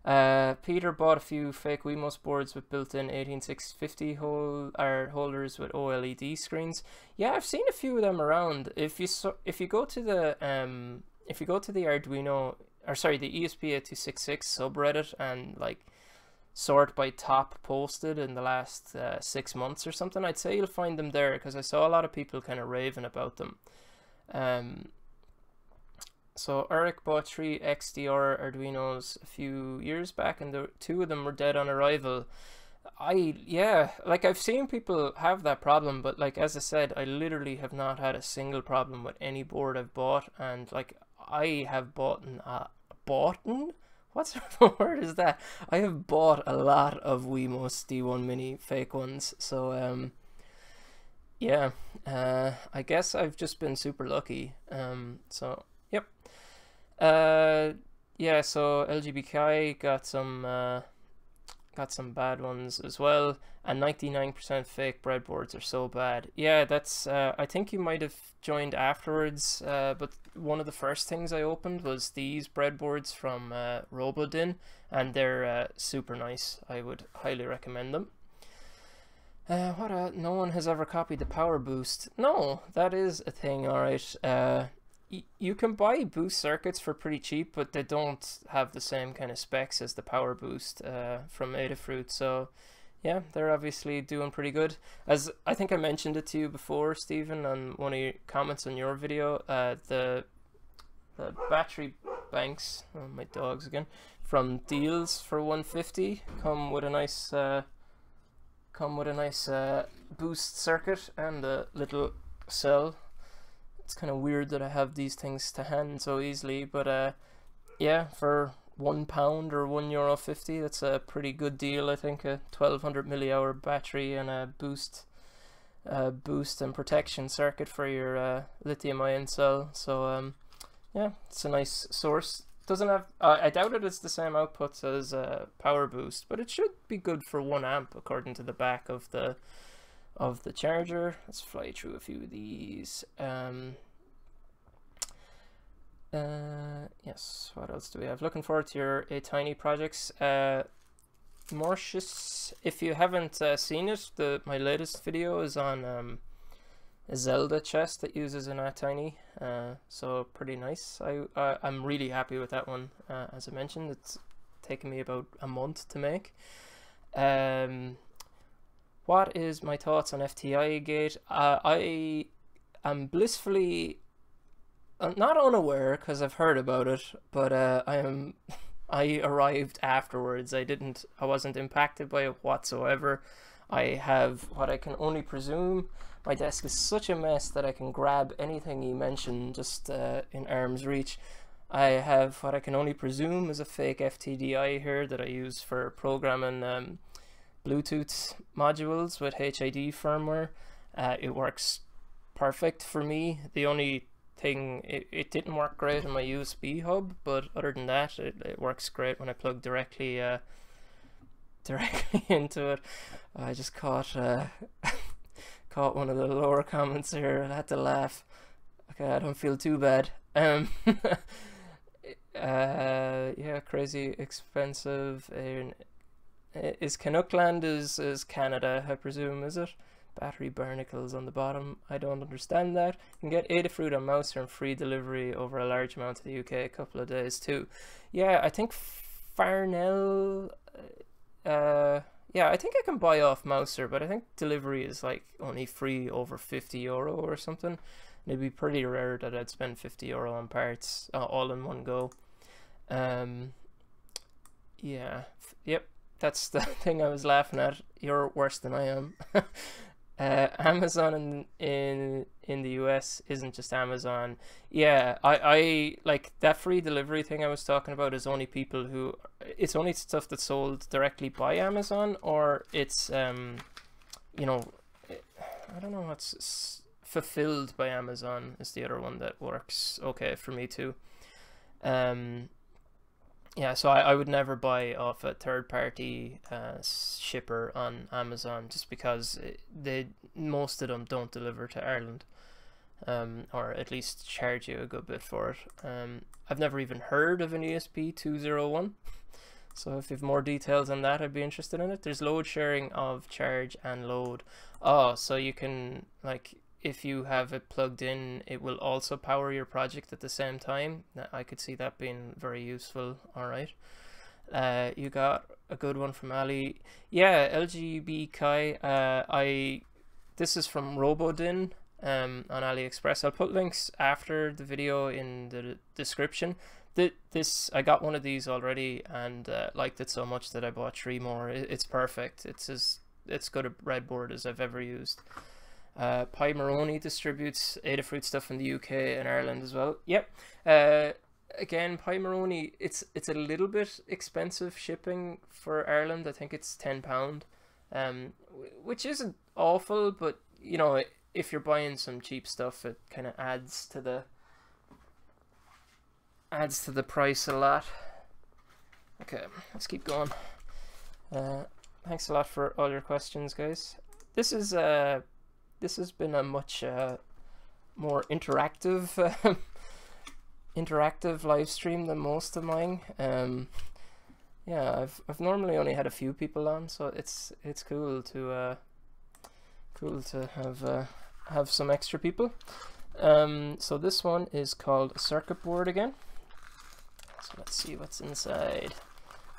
Peter bought a few fake Wemos boards with built-in 18650 holders with OLED screens. Yeah, I've seen a few of them around. If you go to the Arduino, or sorry, the ESP8266 subreddit and like sort by top posted in the last 6 months or something, I'd say you'll find them there, because I saw a lot of people kind of raving about them. So Eric bought 3 XDR Arduinos a few years back, and two of them were dead on arrival. Yeah, like I've seen people have that problem, but like as I said, I literally have not had a single problem with any board I've bought, and like I have bought what sort of word is that? I have bought a lot of Wemos D1 Mini fake ones, so yeah, I guess I've just been super lucky. So yep. Yeah, so LGBTI got some bad ones as well, and 99% fake breadboards are so bad. Yeah, that's I think you might have joined afterwards, but one of the first things I opened was these breadboards from Robodin, and they're super nice. I would highly recommend them. No one has ever copied the power boost. No, that is a thing, alright. You can buy boost circuits for pretty cheap, but they don't have the same kind of specs as the power boost from Adafruit. So yeah, they're obviously doing pretty good. As I think I mentioned it to you before, Stephen, on one of your comments on your video, the battery banks, oh, my dogs again, from Deals for 150 come with a nice boost circuit and a little cell. It's kind of weird that I have these things to hand so easily, but yeah, for £1 or €1.50, that's a pretty good deal. I think a 1200 millihour battery and a boost and protection circuit for your lithium-ion cell. So yeah, it's a nice source. Doesn't have I doubt it's the same outputs as power boost, but it should be good for 1 amp according to the back of the charger. Let's fly through a few of these. Yes, what else do we have? Looking forward to your A-Tiny projects. Mortius, if you haven't seen it, my latest video is on a Zelda chest that uses an A-Tiny, so pretty nice. I'm really happy with that one. As I mentioned, it's taken me about a month to make. What is my thoughts on FTI Gate? I am blissfully not unaware, because I've heard about it, but I arrived afterwards. I wasn't impacted by it whatsoever. I have what I can only presume. My desk is such a mess that I can grab anything you mention just in arm's reach. I have what I can only presume is a fake FTDI here that I use for programming Bluetooth modules with HID firmware. It works perfect for me. The only thing, it didn't work great on my USB hub, but other than that, it works great when I plug directly into it. I just caught one of the lower comments here. I had to laugh. Okay, I don't feel too bad. Yeah, crazy expensive. Is Canuckland is Canada, I presume, is it? Battery barnacles on the bottom. I don't understand that. You can get Adafruit on Mouser and free delivery over a large amount to the UK, a couple of days too. Yeah, I think Farnell. Yeah, I think I can buy off Mouser, but I think delivery is like only free over €50 or something. And it'd be pretty rare that I'd spend €50 on parts all in one go. Yeah, yep, that's the thing I was laughing at. You're worse than I am. Amazon in the US isn't just Amazon. Yeah, I like that free delivery thing I was talking about is only people who, it's only stuff that's sold directly by Amazon, or it's you know, I don't know, what's fulfilled by Amazon is the other one that works okay for me too. Yeah, so I would never buy off a third-party shipper on Amazon, just because most of them don't deliver to Ireland, or at least charge you a good bit for it. I've never even heard of an ESP201, so if you have more details on that, I'd be interested in it. There's load sharing of charge and load. Oh, so you can, like, if you have it plugged in, it will also power your project at the same time. I could see that being very useful. All right. You got a good one from Ali. Yeah, LGB Kai. This is from Robodin on AliExpress. I'll put links after the video in the description. I got one of these already and liked it so much that I bought 3 more. It's perfect. It's good a breadboard as I've ever used. Pie Maroni distributes Adafruit stuff in the UK and Ireland as well. Yep. Again, Pie Maroni, it's a little bit expensive shipping for Ireland. I think it's £10, which isn't awful, but you know, if you're buying some cheap stuff, it kind of adds to the price a lot. Okay, let's keep going. Thanks a lot for all your questions, guys. This has been a much more interactive interactive live stream than most of mine. Yeah, I've normally only had a few people on, so it's cool to have some extra people. So this one is called a circuit board again. So let's see what's inside.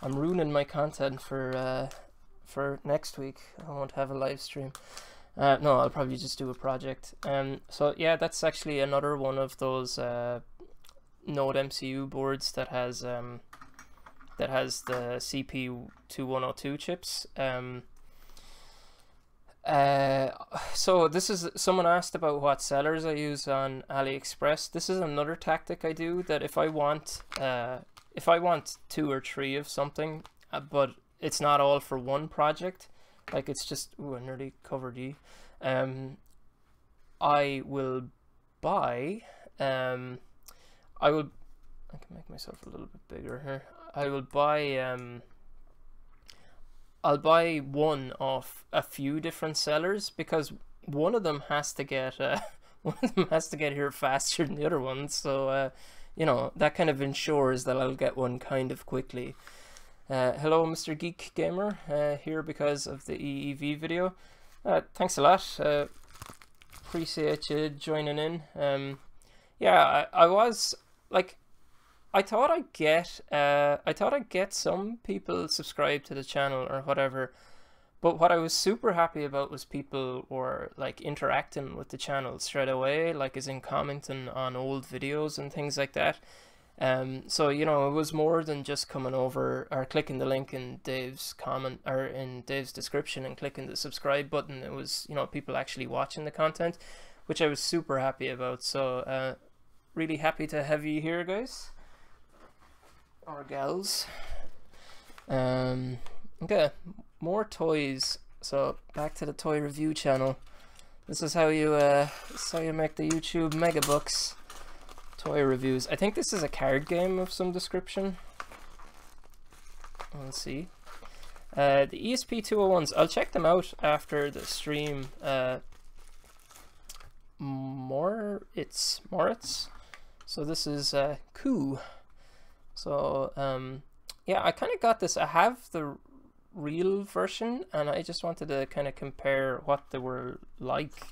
I'm ruining my content for next week. I won't have a live stream. No, I'll probably just do a project. So yeah, that's actually another one of those Node MCU boards that has the CPU2102 chips. So this is, someone asked about what sellers I use on AliExpress. This is another tactic I do, that if I want 2 or 3 of something, but it's not all for one project, like it's just, ooh, I nearly covered you. I will buy, I can make myself a little bit bigger here. I'll buy one of a few different sellers, because one of them has to get here faster than the other one. So you know, that kind of ensures that I'll get one kind of quickly. Hello, Mr. Geek Gamer, here because of the EEV video. Thanks a lot. Appreciate you joining in. Yeah, I was like, I thought I'd get some people subscribed to the channel or whatever, but what I was super happy about was people were like interacting with the channel straight away, like as in commenting on old videos and things like that. So you know, it was more than just coming over or clicking the link in Dave's comment or in Dave's description and clicking the subscribe button. It was, you know, people actually watching the content, which I was super happy about. So really happy to have you here, guys. Or gals. Okay, more toys. So back to the toy review channel. This is how you make the YouTube megabucks. Toy reviews. I think this is a card game of some description. Let's see. The ESP201s. I'll check them out after the stream. Moritz. So this is Coup. So yeah, I kind of got this. I have the real version, and I just wanted to kind of compare what they were like.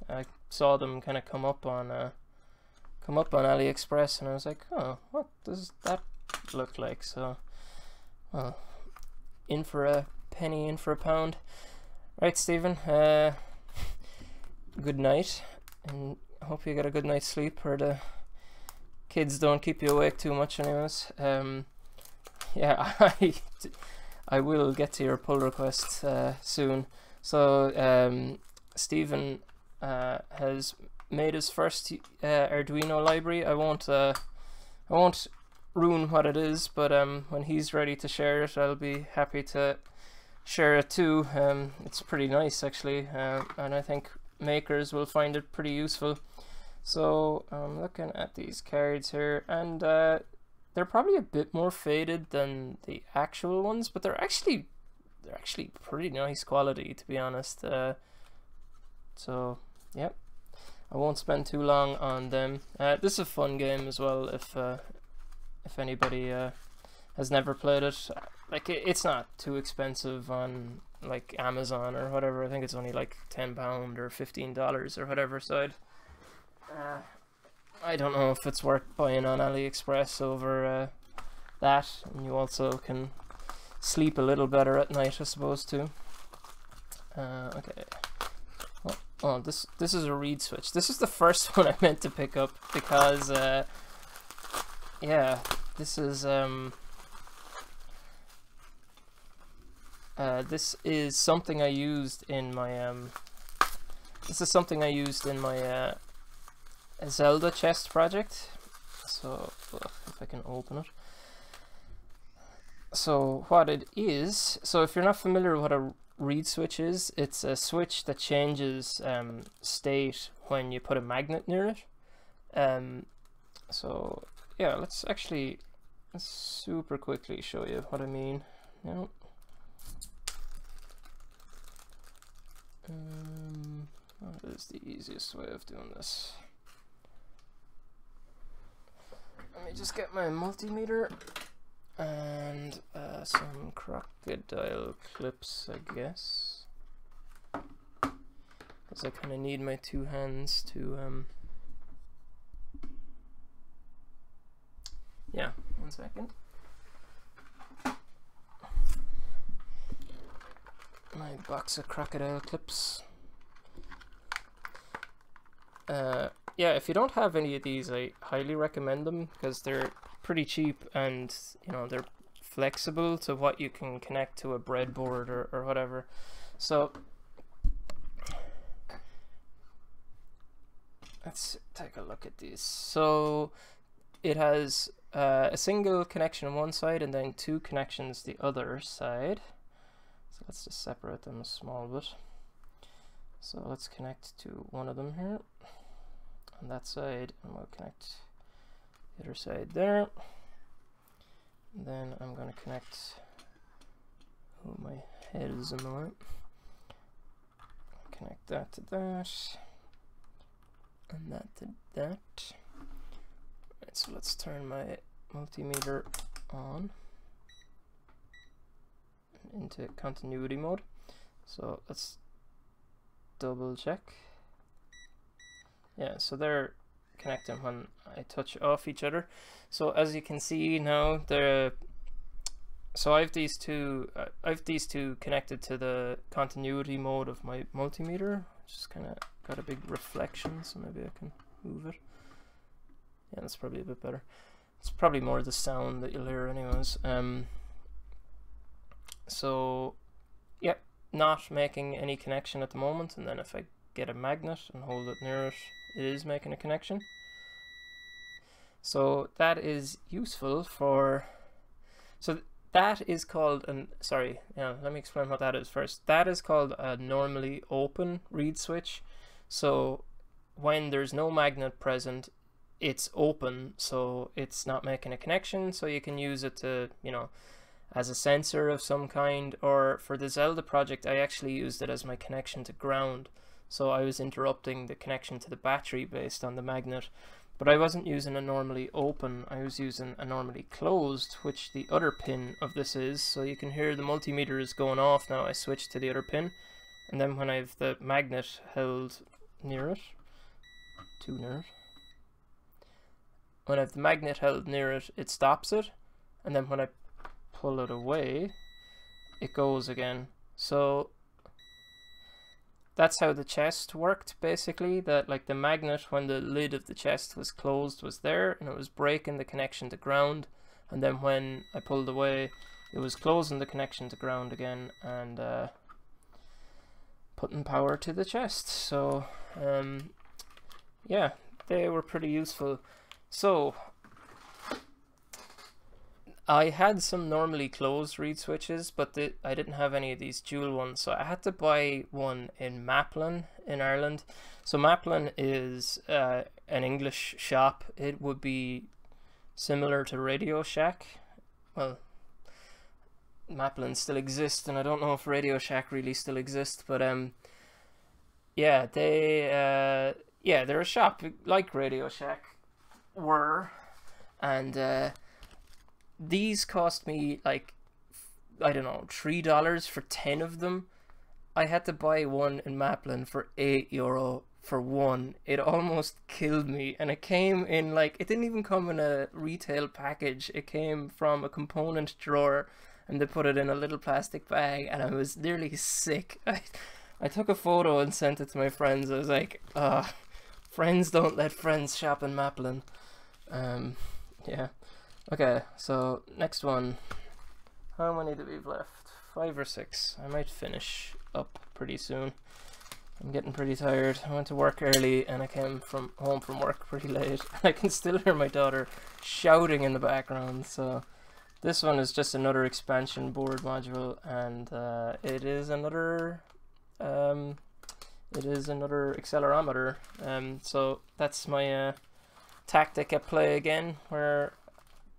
I saw them kind of come up on AliExpress, and I was like, oh, what does that look like? So, well, in for a penny, in for a pound. Right, Stephen. Good night, and I hope you get a good night's sleep, or the kids don't keep you awake too much anyways. Yeah, I will get to your pull request soon. So Stephen has made his first Arduino library. I won't ruin what it is, but when he's ready to share it, I'll be happy to share it too. It's pretty nice actually, and I think makers will find it pretty useful. So I'm looking at these cards here, and they're probably a bit more faded than the actual ones, but they're actually pretty nice quality, to be honest. So yep, I won't spend too long on them. This is a fun game as well. If anybody has never played it, like it's not too expensive on like Amazon or whatever. I think it's only like £10 or $15 or whatever. So I don't know if it's worth buying on AliExpress over that, and you also can sleep a little better at night, I suppose, too. Okay. Oh, this is a reed switch. This is the first one I meant to pick up because yeah, this is something I used in my Zelda chest project. So if I can open it. So what it is, so if you're not familiar with what a reed switch is, it's a switch that changes state when you put a magnet near it. So yeah, let's super quickly show you what I mean. Now, what is the easiest way of doing this? Let me just get my multimeter and some crocodile clips, I guess, because I kind of need my two hands to yeah, 1 second. My box of crocodile clips. Yeah, if you don't have any of these, I highly recommend them because they're pretty cheap and, you know, they're flexible to what you can connect to a breadboard or whatever. So let's take a look at these. So it has a single connection on one side and then two connections the other side. So let's just separate them a small bit. So let's connect to one of them here on that side, and we'll connect the other side there. And then I'm going to connect, oh, my head is in the way. Connect that to that, and that to that. Right, so let's turn my multimeter on into continuity mode. So let's double check. Yeah, so they're connecting when I touch off each other. So as you can see now, so I have these two connected to the continuity mode of my multimeter. Just kind of got a big reflection, so maybe I can move it. Yeah, that's probably a bit better. It's probably more the sound that you'll hear anyways. So yeah, not making any connection at the moment, and then if I get a magnet and hold it near it, it is making a connection. So that is useful for, so that is called let me explain what that is first. That is called a normally open reed switch. So when there's no magnet present, it's open, so it's not making a connection, so you can use it to, you know, as a sensor of some kind. Or for the Zelda project, I actually used it as my connection to ground. So I was interrupting the connection to the battery based on the magnet, but I wasn't using a normally open, I was using a normally closed, which the other pin of this is. So you can hear the multimeter is going off now. I switched to the other pin, and then when I have the magnet held near it, when I have the magnet held near it, it stops it, and then when I pull it away, it goes again. So that's how the chest worked, basically. That, like, the magnet, when the lid of the chest was closed, was there, and it was breaking the connection to ground, and then when I pulled away, it was closing the connection to ground again and putting power to the chest. So yeah, they were pretty useful. So I had some normally closed reed switches, but I didn't have any of these dual ones, so I had to buy one in Maplin in Ireland. So Maplin is an English shop. It would be similar to Radio Shack. Well, Maplin still exists, and I don't know if Radio Shack really still exists, but yeah, they're a shop like Radio Shack were, and these cost me, like, I don't know, $3 for 10 of them. I had to buy one in Maplin for €8 for one. It almost killed me, and it came in, like, it didn't even come in a retail package. It came from a component drawer, and they put it in a little plastic bag, and I was nearly sick. I took a photo and sent it to my friends. I was like, friends don't let friends shop in Maplin. Yeah. Okay, so next one. How many do we've left? 5 or 6. I might finish up pretty soon. I'm getting pretty tired. I went to work early and I came home from work pretty late. I can still hear my daughter shouting in the background. So this one is just another expansion board module, and it is another accelerometer. So that's my tactic at play again, where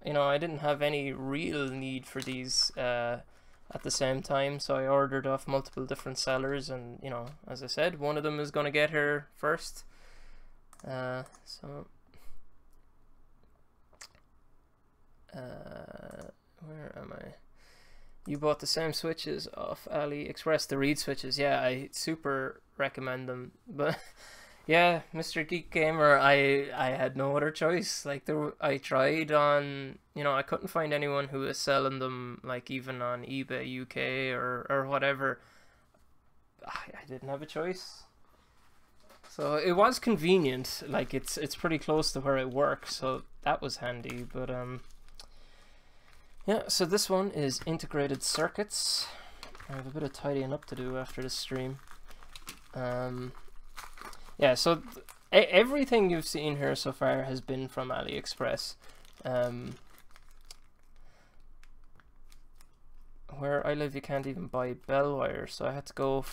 I didn't have any real need for these at the same time, so I ordered off multiple different sellers, and as I said, one of them is going to get here first. Where am I? You bought the same switches off AliExpress, the reed switches. Yeah, I super recommend them. But yeah, Mr. Geek Gamer, I had no other choice. Like I tried on, I couldn't find anyone who was selling them, like even on eBay UK or whatever. I didn't have a choice. So it was convenient. Like it's pretty close to where I work, so that was handy. But yeah, so this one is integrated circuits. I have a bit of tidying up to do after this stream. Yeah, so everything you've seen here so far has been from AliExpress. Where I live, you can't even buy bell wire, so I had to go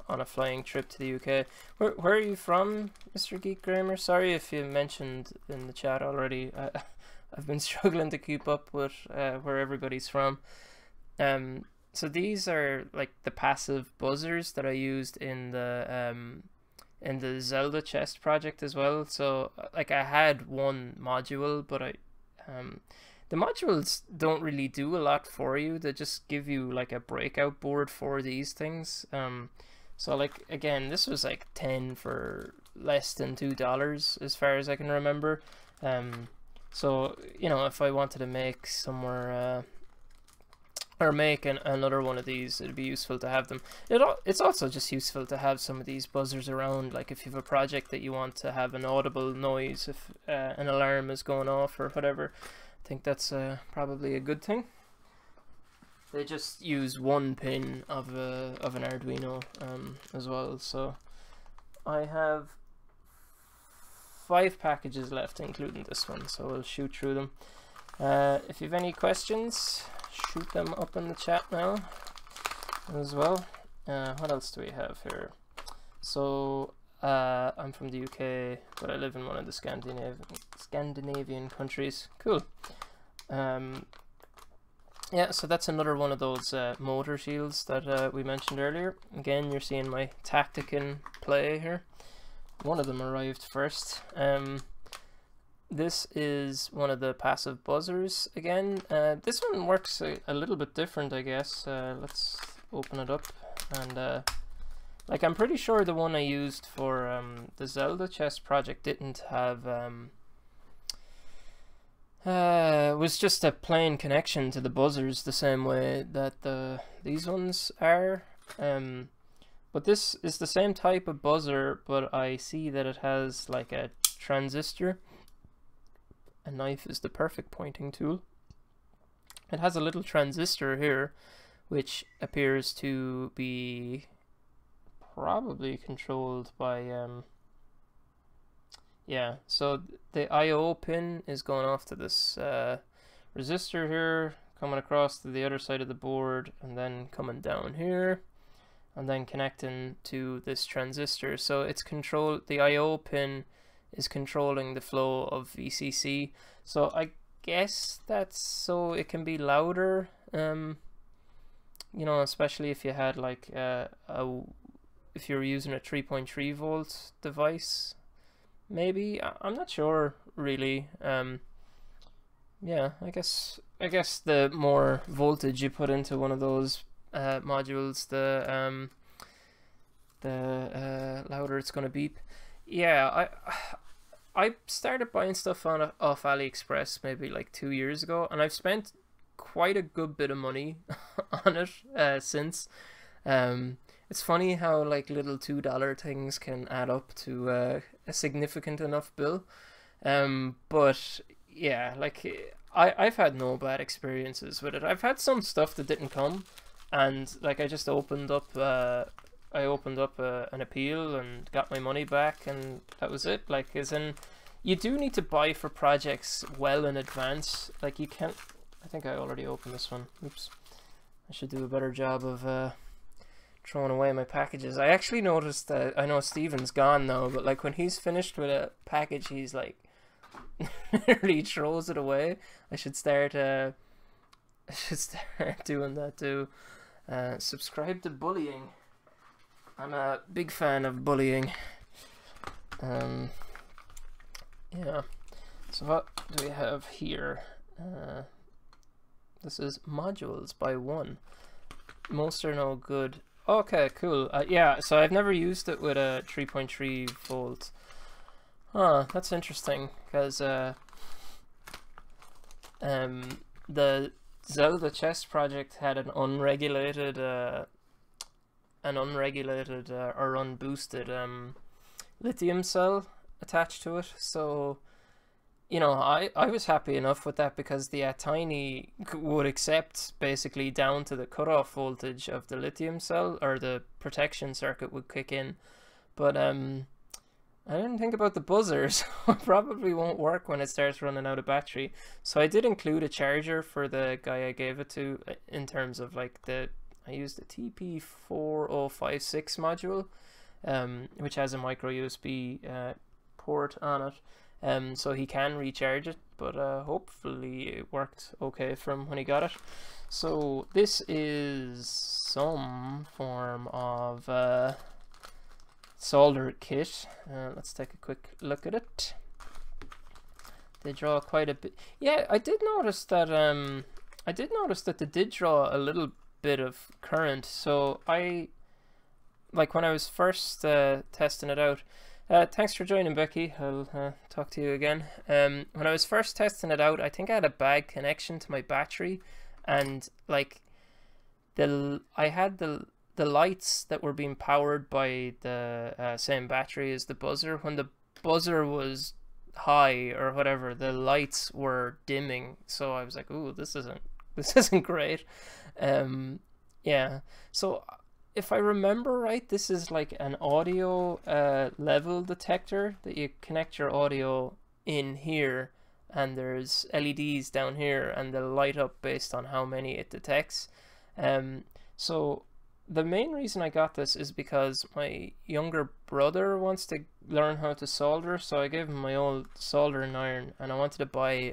on a flying trip to the UK. Where are you from, Mr. Geek Gamer? Sorry if you mentioned in the chat already. I've been struggling to keep up with where everybody's from. So these are like the passive buzzers that I used in the Zelda chest project as well. So like I had one module, but the modules don't really do a lot for you. They just give you like a breakout board for these things. So like again, this was like 10 for less than $2 as far as I can remember. So if I wanted to make somewhere or make another one of these, it'd be useful to have them. It's also just useful to have some of these buzzers around, like if you have a project that you want to have an audible noise if an alarm is going off or whatever. I think that's probably a good thing. They just use one pin of an Arduino as well. So I have 5 packages left, including this one, so we'll shoot through them. If you have any questions, shoot them up in the chat now as well. What else do we have here? So I'm from the UK, but I live in one of the Scandinavian countries. Cool. Yeah, so that's another one of those motor shields that we mentioned earlier. Again, you're seeing my tactic in play here. One of them arrived first. This is one of the passive buzzers again. This one works a little bit different, I guess. Let's open it up, and like I'm pretty sure the one I used for the Zelda chest project didn't have was just a plain connection to the buzzers the same way that these ones are. But this is the same type of buzzer, but I see that it has like a transistor. A knife is the perfect pointing tool. It has a little transistor here, which appears to be probably controlled by yeah, so the I/O pin is going off to this resistor here, coming across to the other side of the board, and then coming down here, and then connecting to this transistor. So it's the I/O pin is controlling the flow of VCC. So I guess that's so it can be louder, especially if you had like if you're using a 3.3 volt device. Maybe, I'm not sure really. Yeah, I guess the more voltage you put into one of those modules, the louder it's gonna beep. Yeah, I started buying stuff off AliExpress maybe like 2 years ago, and I've spent quite a good bit of money on it since. It's funny how like little $2 things can add up to a significant enough bill. But yeah, like I've had no bad experiences with it. I've had some stuff that didn't come, and like I just opened up an appeal and got my money back, and that was it. Like, as in, you do need to buy for projects well in advance. Like, you can't. I think I already opened this one. Oops. I should do a better job of throwing away my packages. I actually noticed that, I know Steven's gone now, but like when he's finished with a package, he's like nearly throws it away. I should start doing that too. Subscribe to bullying. I'm a big fan of bullying. Yeah. So what do we have here? This is modules by one. Most are no good. Okay, cool. Yeah, so I've never used it with a 3.3 volt. Huh, that's interesting, because the Zelda chess project had an unregulated or unboosted lithium cell attached to it. So, you know, I was happy enough with that, because the Tiny would accept basically down to the cutoff voltage of the lithium cell, or the protection circuit would kick in. But I didn't think about the buzzers. It probably won't work when it starts running out of battery. So I did include a charger for the guy I gave it to, in terms of like I used the TP4056 module, which has a micro USB port on it. So he can recharge it, but hopefully it worked okay from when he got it. So this is some form of solder kit. Let's take a quick look at it. They draw quite a bit. Yeah, I did notice that they did draw a little bit of current. So like when I was first testing it out. Thanks for joining, Becky. I'll talk to you again. When I was first testing it out, I think I had a bad connection to my battery, and like I had the lights that were being powered by the same battery as the buzzer. When the buzzer was high or whatever, the lights were dimming. So I was like, "Ooh, this isn't great." Yeah. So, if I remember right, this is like an audio level detector that you connect your audio in here, and there's LEDs down here, and they'll light up based on how many it detects. So the main reason I got this is because my younger brother wants to learn how to solder, so I gave him my old soldering iron, and I wanted to buy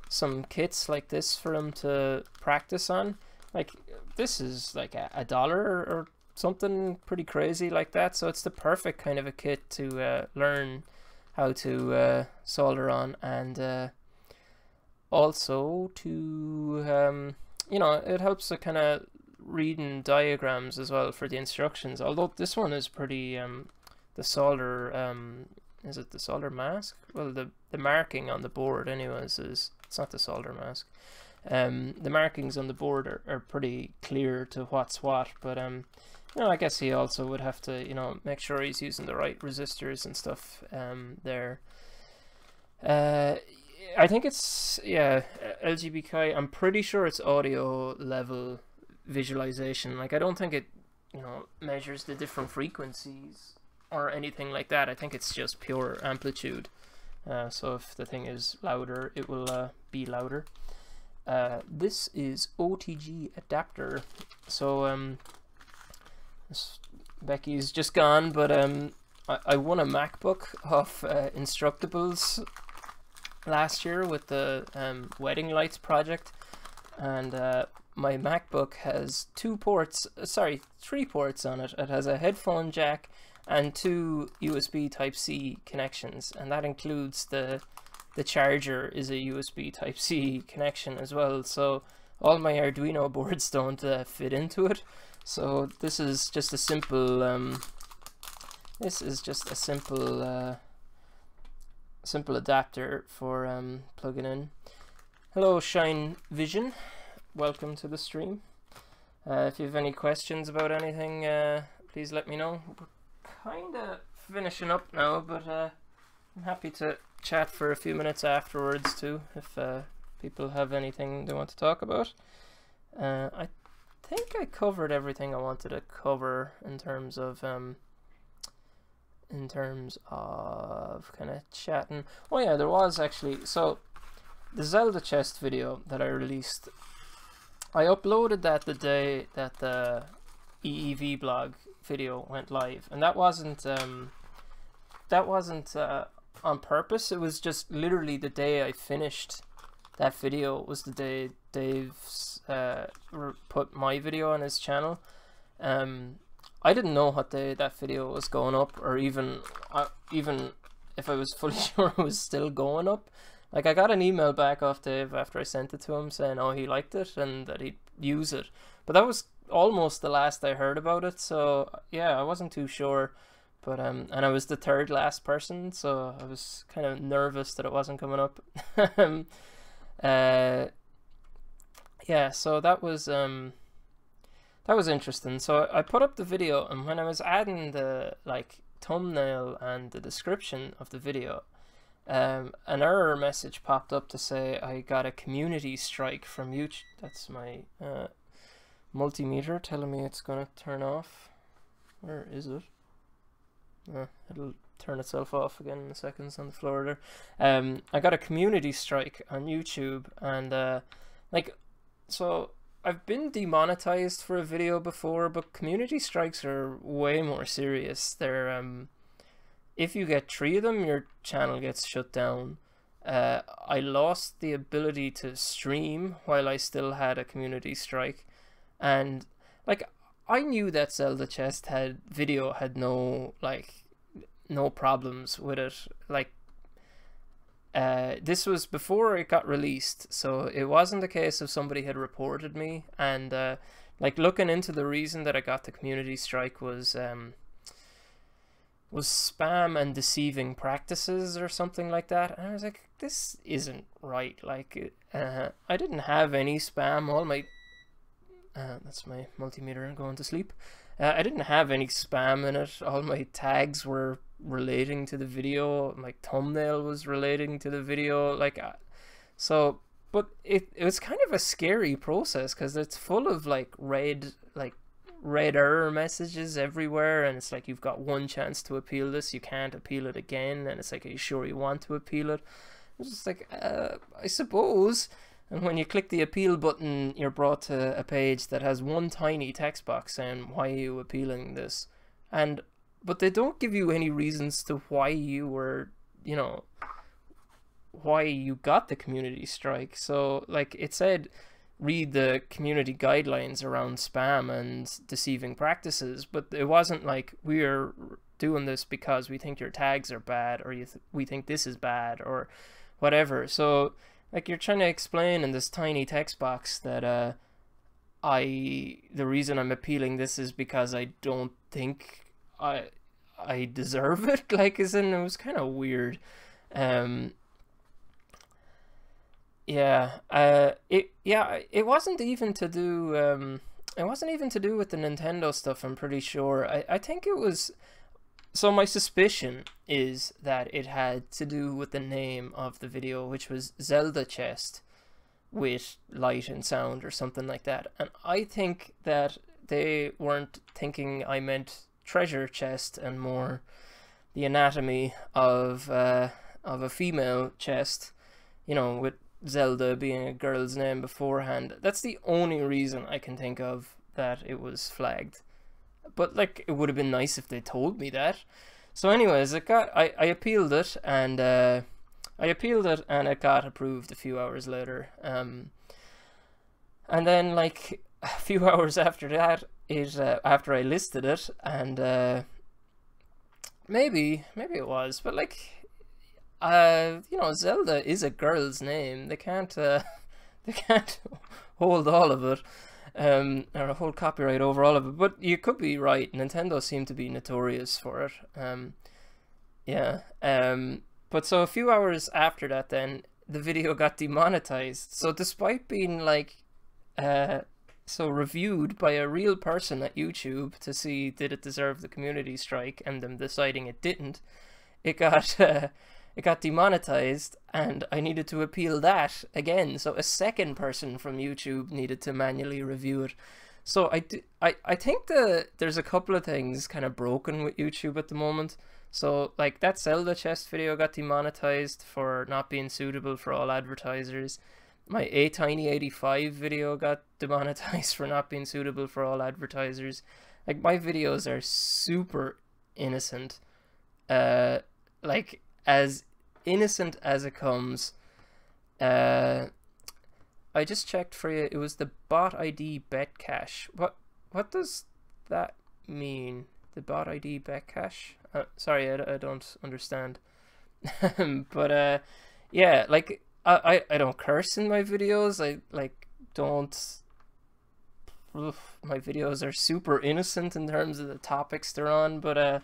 some kits like this for him to practice on. Like, this is like $1 or something pretty crazy like that, so it's the perfect kind of a kit to learn how to solder on, and also to you know, it helps to kind of reading diagrams as well for the instructions. Although this one is pretty the solder is it the solder mask? Well, the marking on the board anyways is, it's not the solder mask. The markings on the board are pretty clear to what's what, but you know, I guess he also would have to, you know, make sure he's using the right resistors and stuff there. I think it's, yeah, LGBK, I'm pretty sure it's audio level visualization. Like, I don't think it, you know, measures the different frequencies or anything like that. I think it's just pure amplitude. So if the thing is louder, it will be louder. This is OTG adapter. So Becky's just gone, but I won a MacBook off Instructables last year with the wedding lights project, and my MacBook has 3 ports on it. It has a headphone jack and 2 USB Type-C connections, and that includes the charger is a USB Type-C connection as well. So all my Arduino boards don't fit into it. So this is just a simple simple adapter for plugging in. Hello Shine Vision, welcome to the stream. If you have any questions about anything, please let me know. We're kind of finishing up now, but I'm happy to chat for a few minutes afterwards too, if people have anything they want to talk about. I think I covered everything I wanted to cover in terms of kind of chatting. Oh yeah, there was actually, so the Zelda chest video that I released, I uploaded that the day that the EEVblog video went live, and that wasn't on purpose. It was just literally the day I finished that video was the day Dave's put my video on his channel. I didn't know what day that video was going up, or even if I was fully sure it was still going up. Like, I got an email back off Dave after I sent it to him saying, oh, he liked it and that he'd use it. But that was almost the last I heard about it, so yeah, I wasn't too sure. But and I was the third last person, so I was kind of nervous that it wasn't coming up. Yeah, so that was interesting. So I put up the video, and when I was adding the thumbnail and the description of the video, an error message popped up to say I got a community strike from YouTube. That's my multimeter telling me it's gonna turn off. Where is it? It'll turn itself off again in a second. It's on the floor there. I got a community strike on YouTube, and so I've been demonetized for a video before, but community strikes are way more serious. They're if you get 3 of them, your channel gets shut down. I lost the ability to stream while I still had a community strike, and I knew that Zelda chest video had no problems with it. This was before it got released, so it wasn't a case of somebody had reported me. And looking into the reason that I got the community strike was spam and deceiving practices or something like that. And I was like, this isn't right. I didn't have any spam. All my that's my multimeter going to sleep. I didn't have any spam in it. All my tags were relating to the video. My thumbnail was relating to the video. But it was kind of a scary process, because it's full of red error messages everywhere, and it's like, you've got one chance to appeal this, you can't appeal it again, and it's like, are you sure you want to appeal it? It's just like, I suppose. And when you click the appeal button, you're brought to a page that has one tiny text box saying, why are you appealing this? But they don't give you any reasons to why you were, why you got the community strike. So it said, read the community guidelines around spam and deceiving practices, but it wasn't like, we're doing this because we think your tags are bad, or we think this is bad, or whatever. So you're trying to explain in this tiny text box that the reason I'm appealing this is because I don't think I deserve it. It was kind of weird. It wasn't even to do with the Nintendo stuff, I'm pretty sure. I think it was, so my suspicion is that it had to do with the name of the video, which was Zelda Chest with light and sound or something like that. And I think that they weren't thinking I meant treasure chest, and more the anatomy of a female chest, with Zelda being a girl's name beforehand. That's the only reason I can think of that it was flagged. But it would have been nice if they told me that. So anyways, I appealed it, and it got approved a few hours later. And then a few hours after that, after I listed it, and maybe it was, but Zelda is a girl's name. They can't hold all of it, or hold copyright over all of it. But you could be right. Nintendo seemed to be notorious for it. But so a few hours after that, then the video got demonetized. So despite being reviewed by a real person at YouTube to see did it deserve the community strike, and them deciding it didn't, it got it got demonetized, and I needed to appeal that again. So a second person from YouTube needed to manually review it. So I think there's a couple of things kind of broken with YouTube at the moment. So like that Zelda chest video got demonetized for not being suitable for all advertisers. My Tiny85 video got demonetized for not being suitable for all advertisers. Like, my videos are super innocent. Like, as innocent as it comes. I just checked for you. It was the bot ID bet cache. What does that mean? The bot ID bet cache? Sorry, I don't understand. But yeah, like, I don't curse in my videos. I like don't. Oof, my videos are super innocent in terms of the topics they're on. But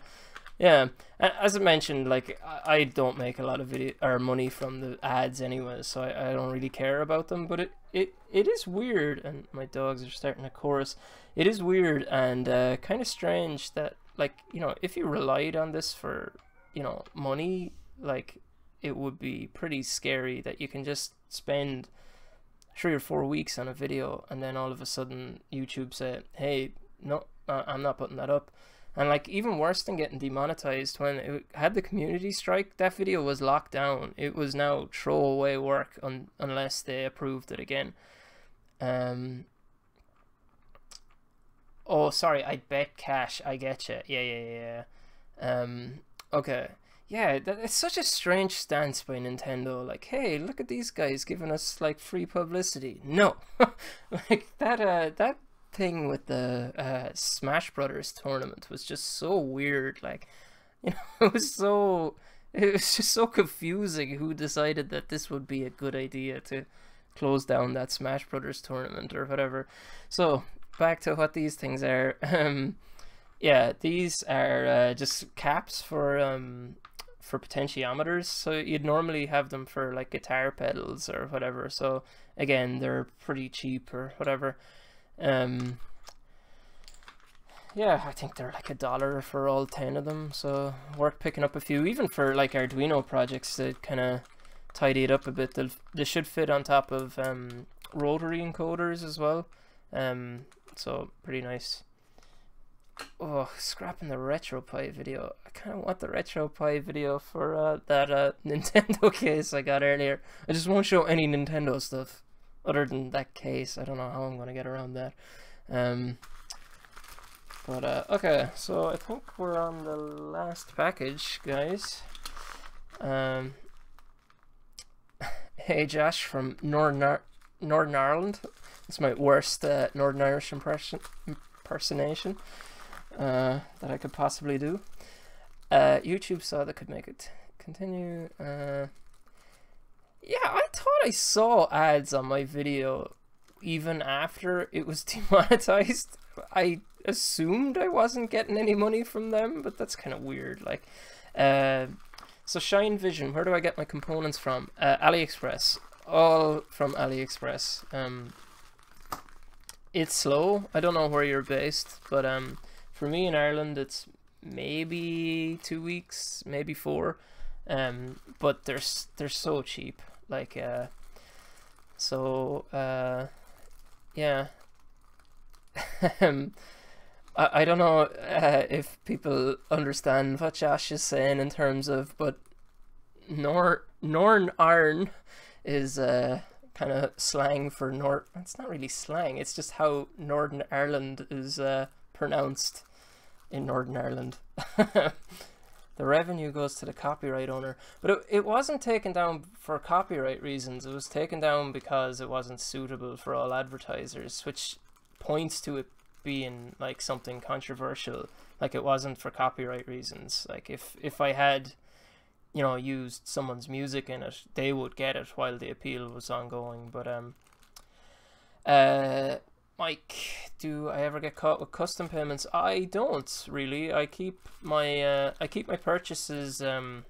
yeah, as I mentioned, like I don't make a lot of video or money from the ads anyway, so I don't really care about them. But it is weird, and my dogs are starting to chorus. It is weird and kind of strange that, like, you know, if you relied on this for, you know, money, like, it would be pretty scary that you can just spend 3 or 4 weeks on a video and then all of a sudden YouTube say, hey, no, I'm not putting that up. And like, even worse than getting demonetized, when it had the community strike, that video was locked down. It was now throwaway work unless they approved it again. Oh, sorry, I bet cash. I get you. Yeah. Okay. Yeah, it's such a strange stance by Nintendo. Like, hey, look at these guys giving us like free publicity. No, like that thing with the Smash Brothers tournament was just so weird. Like, you know, it was just so confusing. Who decided that this would be a good idea to close down that Smash Brothers tournament or whatever? So back to what these things are. Yeah, these are just caps for potentiometers. So you'd normally have them for like guitar pedals or whatever. So again, they're pretty cheap or whatever. Yeah, I think they're like $1 for all 10 of them. So worth picking up a few, even for like Arduino projects to kind of tidy it up a bit. They should fit on top of rotary encoders as well. So pretty nice. Oh, scrapping the RetroPie video. I kind of want the RetroPie video for that Nintendo case I got earlier. I just won't show any Nintendo stuff other than that case. I don't know how I'm going to get around that. But okay, so I think we're on the last package, guys. Hey Josh from Northern Ireland. It's my worst Northern Irish impersonation that I could possibly do. YouTube saw that could make it continue. Yeah, I thought I saw ads on my video even after it was demonetized. I assumed I wasn't getting any money from them, but that's kind of weird. Like, so Shine Vision, where do I get my components from? AliExpress, all from AliExpress. It's slow. I don't know where you're based, but for me in Ireland, it's maybe 2 weeks, maybe 4. But they're so cheap. Like, yeah. I don't know if people understand what Josh is saying in terms of, but Northern Ireland is kind of slang for North. It's not really slang. It's just how Northern Ireland is pronounced in Northern Ireland. The revenue goes to the copyright owner, but it wasn't taken down for copyright reasons. It was taken down because it wasn't suitable for all advertisers, which points to it being like something controversial. Like, it wasn't for copyright reasons. Like, if I had, you know, used someone's music in it, they would get it while the appeal was ongoing. But Mike, do I ever get caught with custom payments? I don't really. I keep my purchases under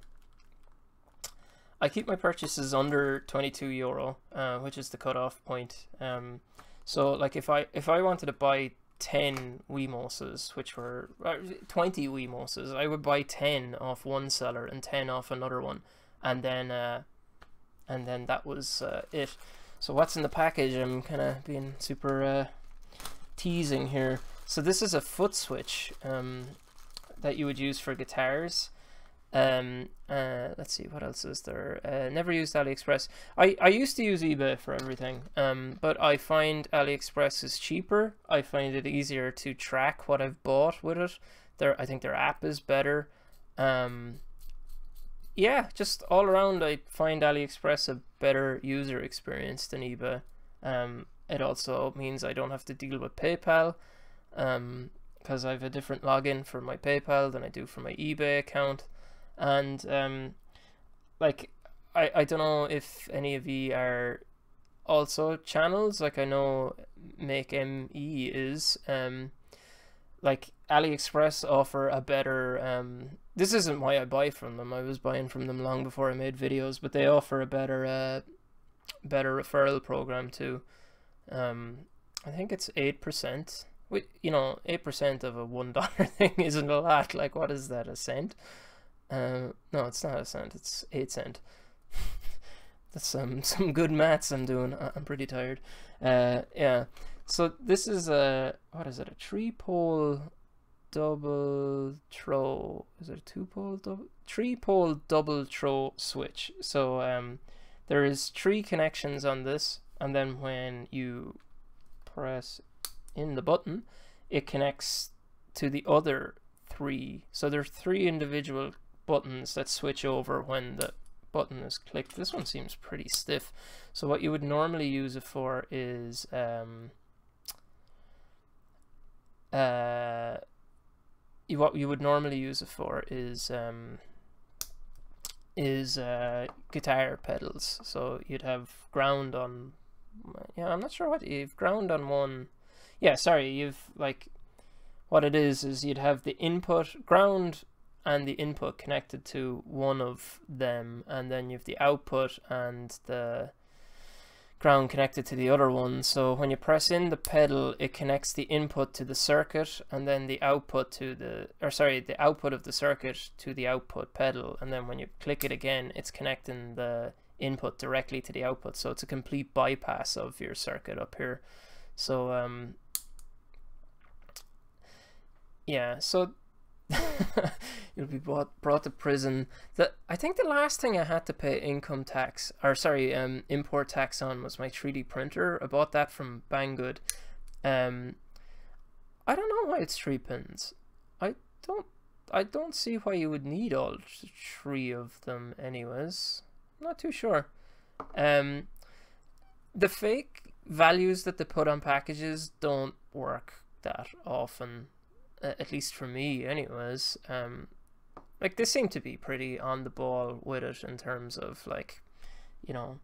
€22, which is the cutoff point. So like, if I wanted to buy 10 Wiimoses, which were 20 Wiimoses, I would buy 10 off one seller and 10 off another one. and then that was it. So what's in the package? I'm kind of being super teasing here. So this is a foot switch that you would use for guitars. Let's see, what else is there? Never used AliExpress. I used to use eBay for everything, but I find AliExpress is cheaper. I find it easier to track what I've bought with it. I think their app is better. Yeah, just all around I find AliExpress a better user experience than eBay. It also means I don't have to deal with PayPal, because I have a different login for my PayPal than I do for my eBay account. And like I don't know if any of you are also channels, like I know Make ME is, like AliExpress offer a better, this isn't why I buy from them, I was buying from them long before I made videos, but they offer a better better referral program too. I think it's 8%. You know, 8% of a $1 thing isn't a lot. Like, what is that, a cent? No, it's not a cent, it's 8 cents. That's some good maths I'm doing. I'm pretty tired. Yeah, so this is a, what is it, a 3-pole double throw, is it a 2-pole double, 3-pole double throw switch. So there is 3 connections on this, and then when you press in the button, it connects to the other 3. So there's 3 individual buttons that switch over when the button is clicked. This one seems pretty stiff. So what you would normally use it for is what you would normally use it for is guitar pedals. So you'd have ground on, yeah, I'm not sure what you've ground on one. Yeah, sorry, you've, like, what it is you'd have the input ground and the input connected to one of them, and then you have the output and the ground connected to the other one. So when you press in the pedal, it connects the input to the circuit, and then the output to the, or sorry, the output of the circuit to the output pedal, and then when you click it again, it's connecting the input directly to the output. So it's a complete bypass of your circuit up here. So yeah, so you'll be brought to prison. I think the last thing I had to pay income tax, or sorry, import tax on was my 3D printer. I bought that from Banggood. I don't know why it's 3 pins. I don't see why you would need all 3 of them anyways. I'm not too sure. The fake values that they put on packages don't work that often. At least for me anyways. Like, they seem to be pretty on the ball with it in terms of, like, you know,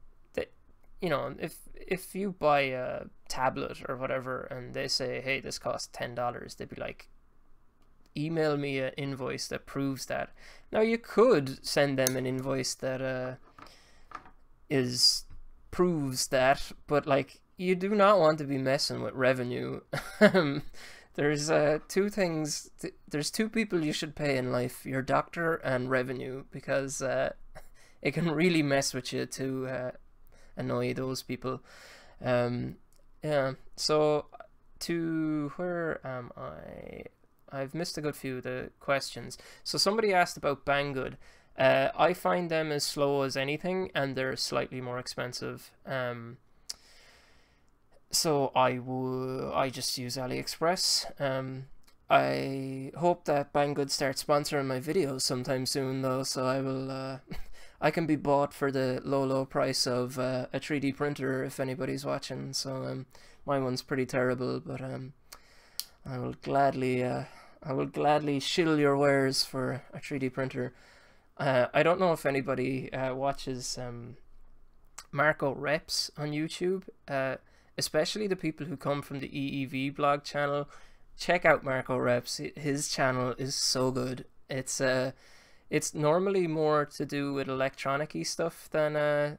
if you buy a tablet or whatever and they say, hey, this costs $10, they'd be like, email me an invoice that proves that. Now, you could send them an invoice that proves that, but, like, you do not want to be messing with revenue. There's 2 things, there's 2 people you should pay in life, your doctor and revenue, because it can really mess with you to annoy those people. Yeah, so where am I? I've missed a good few of the questions. So somebody asked about Banggood. I find them as slow as anything, and they're slightly more expensive. So I just use AliExpress. I hope that Banggood starts sponsoring my videos sometime soon, though, so I will I can be bought for the low price of a 3D printer if anybody's watching. So my one's pretty terrible, but I will gladly shill your wares for a 3D printer. I don't know if anybody watches Marco Reps on YouTube. Especially the people who come from the EEVblog channel. Check out Marco Reps. His channel is so good. It's normally more to do with electronic-y stuff than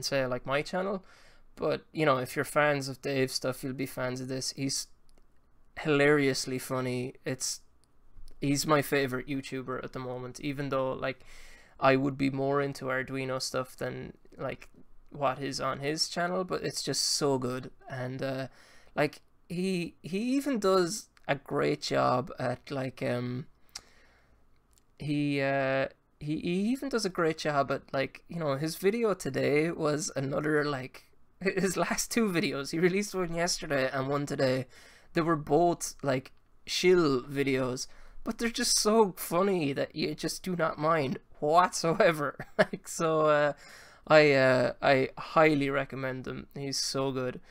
say like my channel. But you know, if you're fans of Dave's stuff, you'll be fans of this. He's hilariously funny. He's my favorite YouTuber at the moment, even though, like, I would be more into Arduino stuff than like what is on his channel, but it's just so good. And like he even does a great job at like he even does a great job at, like, you know, his video today was another, like, his last two videos. He released one yesterday and one today. They were both like shill videos, but they're just so funny that you just do not mind whatsoever. Like, so I highly recommend them. He's so good.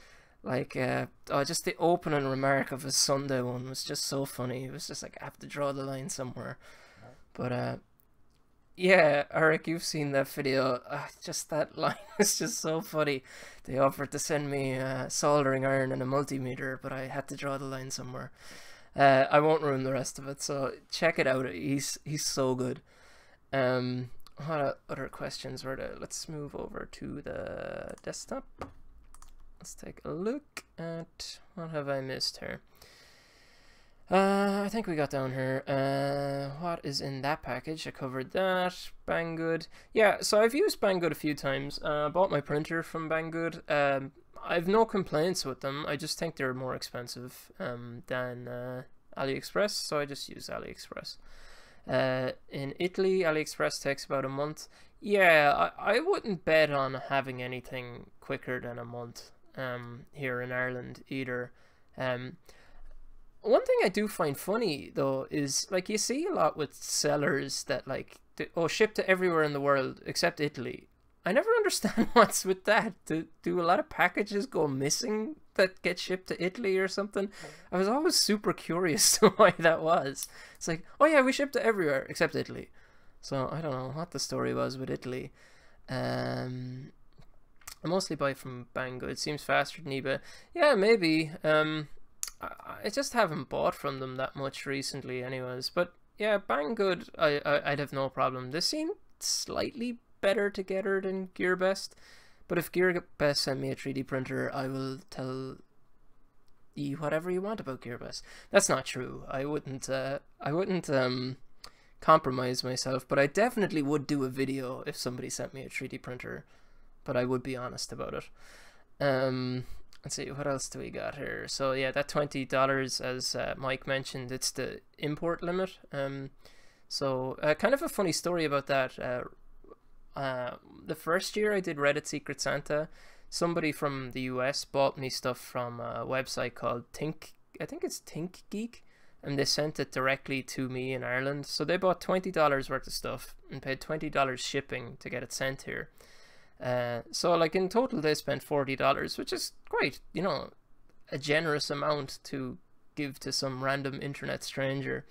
Like, just the opening remark of his Sunday one was just so funny. It was just like, I have to draw the line somewhere. But yeah, Eric, you've seen that video. Just that line is just so funny. They offered to send me a soldering iron and a multimeter, but I had to draw the line somewhere. I won't ruin the rest of it, so check it out. He's so good. What other questions were there? Let's move over to the desktop. Let's take a look at what have I missed here. I think we got down here. What is in that package? I covered that. Banggood. Yeah, so I've used Banggood a few times. I bought my printer from Banggood. I've no complaints with them. I just think they're more expensive than AliExpress, so I just use AliExpress. In Italy, AliExpress takes about a month. Yeah, I wouldn't bet on having anything quicker than a month here in Ireland either. One thing I do find funny though is, like, you see a lot with sellers that like ship to everywhere in the world except Italy. I never understand what's with that. Do a lot of packages go missing that get shipped to Italy or something? I was always super curious to why that was. It's like, oh yeah, we ship to everywhere except Italy. So I don't know what the story was with Italy. I mostly buy from Banggood. It seems faster than eBay. Yeah, maybe. I just haven't bought from them that much recently anyways. But yeah, Banggood, I'd have no problem. They seem slightly better together than GearBest. But if GearBest sent me a 3D printer, I will tell you whatever you want about GearBest. That's not true. I wouldn't compromise myself, but I definitely would do a video if somebody sent me a 3D printer. But I would be honest about it. Let's see, what else do we got here? So yeah, that $20, as Mike mentioned, it's the import limit. So kind of a funny story about that. The first year I did Reddit Secret Santa, somebody from the US bought me stuff from a website called I think it's Think Geek, and they sent it directly to me in Ireland. So they bought $20 worth of stuff and paid $20 shipping to get it sent here. So like in total they spent $40, which is quite, you know, a generous amount to give to some random internet stranger.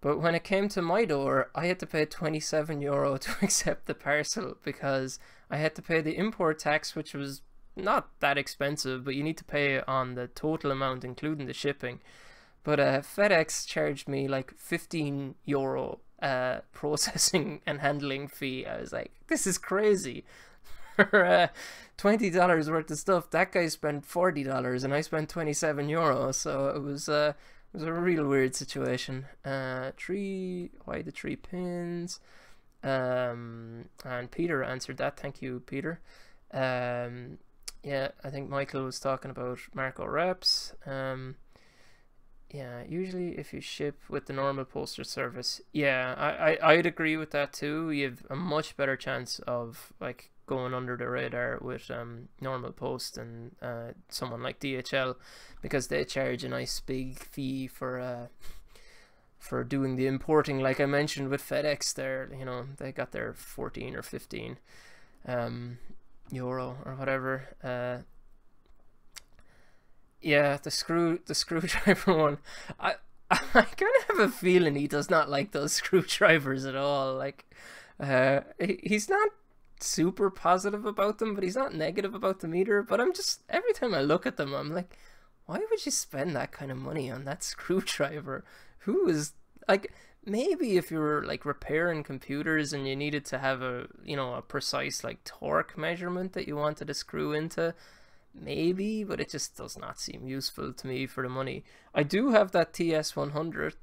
But when it came to my door, I had to pay €27 to accept the parcel, because I had to pay the import tax, which was not that expensive, but you need to pay on the total amount including the shipping. But FedEx charged me like €15 processing and handling fee. I was like, this is crazy. For $20 worth of stuff, that guy spent $40 and I spent €27, so it was a real weird situation. Why the 3 pins? And Peter answered that. Thank you, Peter. Yeah, I think Michael was talking about Marco reps. Yeah, usually if you ship with the normal postal service, yeah, I'd agree with that too. You have a much better chance of like going under the radar with normal post and someone like DHL, because they charge a nice big fee for doing the importing. Like I mentioned with FedEx, there, you know, they got their 14 or 15 euro or whatever. Yeah, the screwdriver one. I kind of have a feeling he does not like those screwdrivers at all. Like, he's not super positive about them, but he's not negative about them either. But I'm just, every time I look at them, I'm like, why would you spend that kind of money on that screwdriver? Who is, like, maybe if you were like repairing computers and you needed to have a, you know, a precise like torque measurement that you wanted to screw into, maybe, but it just does not seem useful to me for the money. I do have that TS100,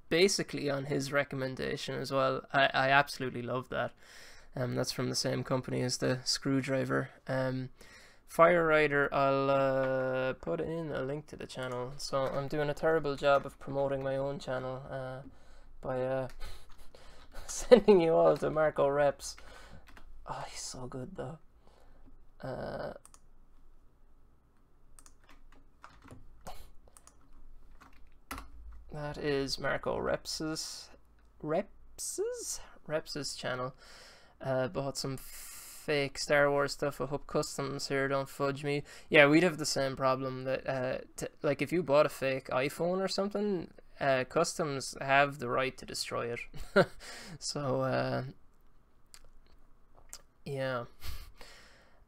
basically on his recommendation as well. I absolutely love that. That's from the same company as the screwdriver. Fire Rider, I'll put in a link to the channel. So I'm doing a terrible job of promoting my own channel by sending you all to Marco Reps. Oh, he's so good though. That is Marco Reps's channel. Bought some fake Star Wars stuff. I hope customs here don't fudge me. Yeah, we'd have the same problem that like if you bought a fake iPhone or something, customs have the right to destroy it. So yeah.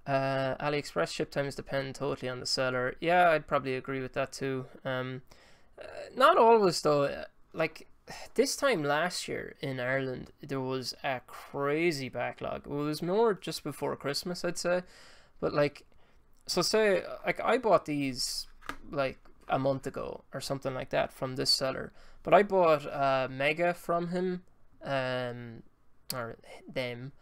AliExpress ship times depend totally on the seller. Yeah, I'd probably agree with that too. Not always though. Like this time last year in Ireland, there was a crazy backlog. Well, it was more just before Christmas, I'd say. But like, so say like I bought these like a month ago or something like that from this seller. But I bought a Mega from him, or them,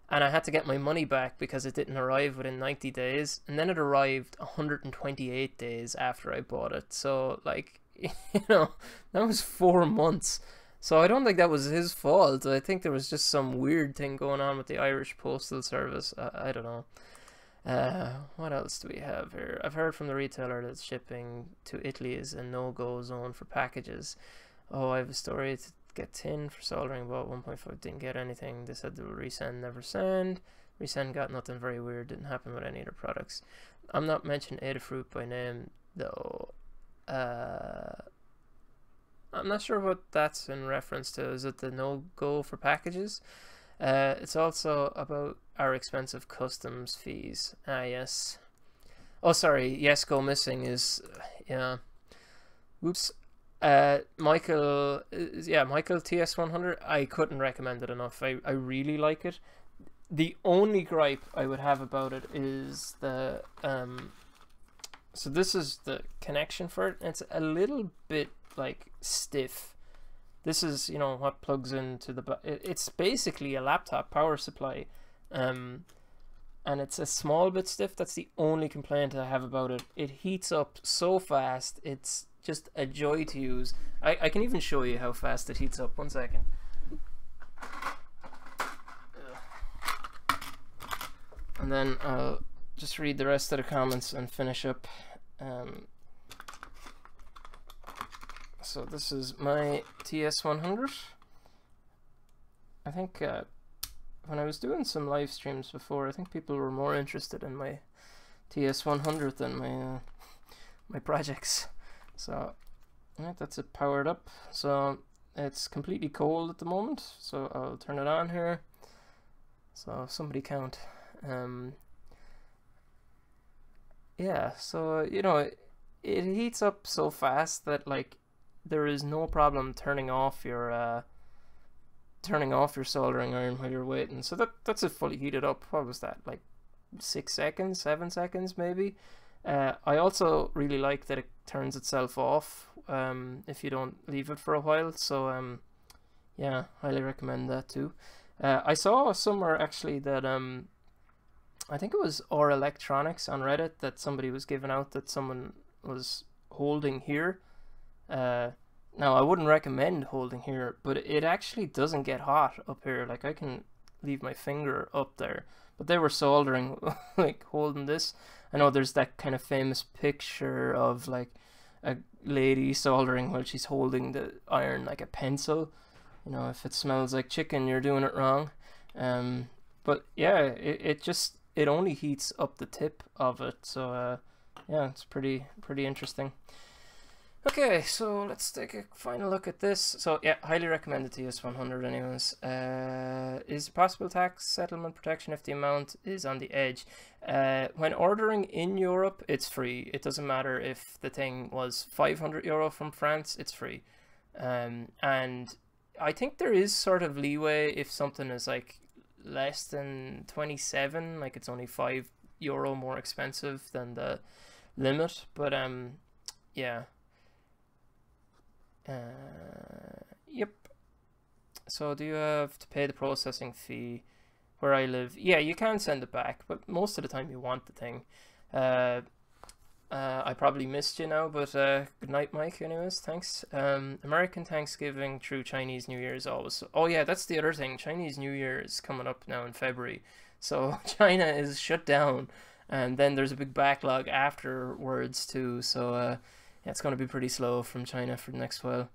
and I had to get my money back because it didn't arrive within 90 days, and then it arrived 128 days after I bought it. So like, you know, that was 4 months. So I don't think that was his fault. I think there was just some weird thing going on with the Irish Postal Service. I don't know. What else do we have here? I've heard from the retailer that shipping to Italy is a no-go zone for packages. Oh, I have a story to get tin for soldering, bought 1.5, didn't get anything. They said they will resend, never send. Resend, got nothing. Very weird, didn't happen with any of the products. I'm not mentioning Adafruit by name though. I'm not sure what that's in reference to. Is it the no-go for packages? It's also about our expensive customs fees. Ah, yes. Oh, sorry. Yes, go missing is, yeah. Whoops. Michael, yeah, Michael TS100. I couldn't recommend it enough. I really like it. The only gripe I would have about it is the so this is the connection for it. It's a little bit like stiff. This is, you know, what plugs into the it's basically a laptop power supply, and it's a small bit stiff. That's the only complaint I have about it. It heats up so fast. It's just a joy to use. I can even show you how fast it heats up. 1 second. And then I'll just read the rest of the comments and finish up. So this is my TS100. I think when I was doing some live streams before, I think people were more interested in my TS100 than my my projects. So right, that's it powered up. So it's completely cold at the moment. So I'll turn it on here. So somebody count. Yeah, so you know, it heats up so fast that like there is no problem turning off your soldering iron while you're waiting. So that's it fully heated up. What was that, like 6 seconds, 7 seconds maybe? I also really like that it turns itself off if you don't leave it for a while. So yeah, highly recommend that too. I saw somewhere actually that I think it was Or Electronics on Reddit that somebody was giving out that someone was holding here. Now I wouldn't recommend holding here, but it actually doesn't get hot up here. Like I can leave my finger up there, but they were soldering like holding this. I know there's that kind of famous picture of like a lady soldering while she's holding the iron like a pencil. You know, if it smells like chicken, you're doing it wrong. But yeah, it only heats up the tip of it. So yeah, it's pretty interesting. Okay, so let's take a final look at this. So yeah, highly recommend the TS100 anyways. Is possible tax settlement protection if the amount is on the edge? When ordering in Europe, it's free. It doesn't matter if the thing was €500 from France, it's free. And I think there is sort of leeway if something is like less than 27, like it's only €5 more expensive than the limit. But yeah. So do you have to pay the processing fee where I live? Yeah, you can send it back, but most of the time you want the thing. I probably missed you now, but good night, Mike. Anyways, thanks. American Thanksgiving through Chinese New Year is always. Oh yeah, that's the other thing. Chinese New Year is coming up now in February, so China is shut down, and then there's a big backlog afterwards too. So yeah, it's going to be pretty slow from China for the next while.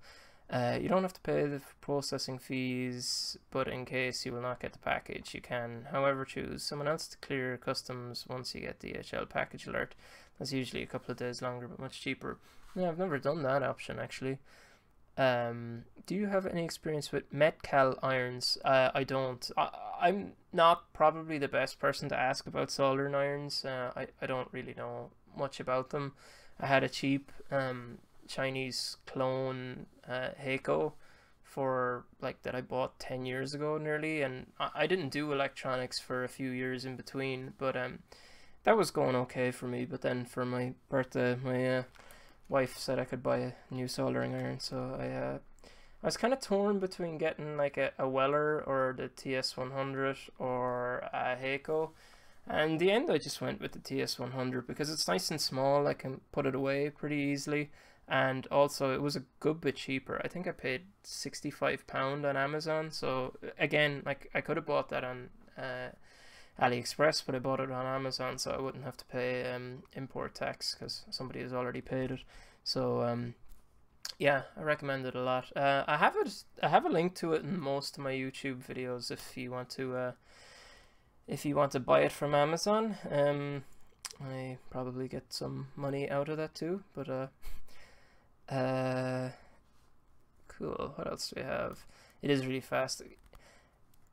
You don't have to pay the processing fees, but in case you will not get the package, you can, however, choose someone else to clear customs once you get the DHL package alert. That's usually a couple of days longer, but much cheaper. Yeah, I've never done that option, actually. Do you have any experience with Metcal irons? I don't. I'm not probably the best person to ask about soldering irons. I don't really know much about them. I had a cheap Chinese clone Heiko for like that I bought 10 years ago nearly, and I didn't do electronics for a few years in between, but that was going okay for me. But then for my birthday, my wife said I could buy a new soldering iron, so I was kind of torn between getting like a Weller or the TS100 or a Heiko. And in the end I just went with the TS100 because it's nice and small. I can put it away pretty easily, and also it was a good bit cheaper. I think I paid £65 on Amazon. So again, like I could have bought that on AliExpress, but I bought it on Amazon, so I wouldn't have to pay import tax because somebody has already paid it. So yeah, I recommend it a lot. I have a link to it in most of my YouTube videos if you want to buy it from Amazon. I probably get some money out of that too, but cool. What else do we have? It is really fast.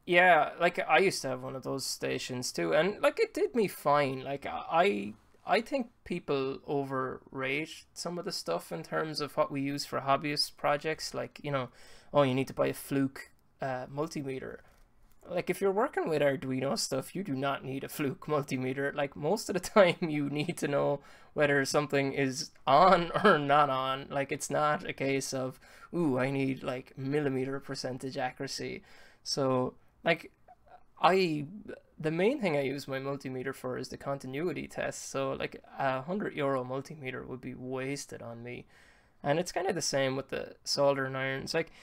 Yeah, like I used to have one of those stations too, and like it did me fine. Like I think people overrate some of the stuff in terms of what we use for hobbyist projects. Like, you know, oh, you need to buy a Fluke multimeter. Like if you're working with Arduino stuff, you do not need a Fluke multimeter. Like most of the time you need to know whether something is on or not on. Like it's not a case of, ooh, I need like millimeter percentage accuracy. So like the main thing I use my multimeter for is the continuity test. So like a €100 multimeter would be wasted on me. And it's kind of the same with the soldering irons. Like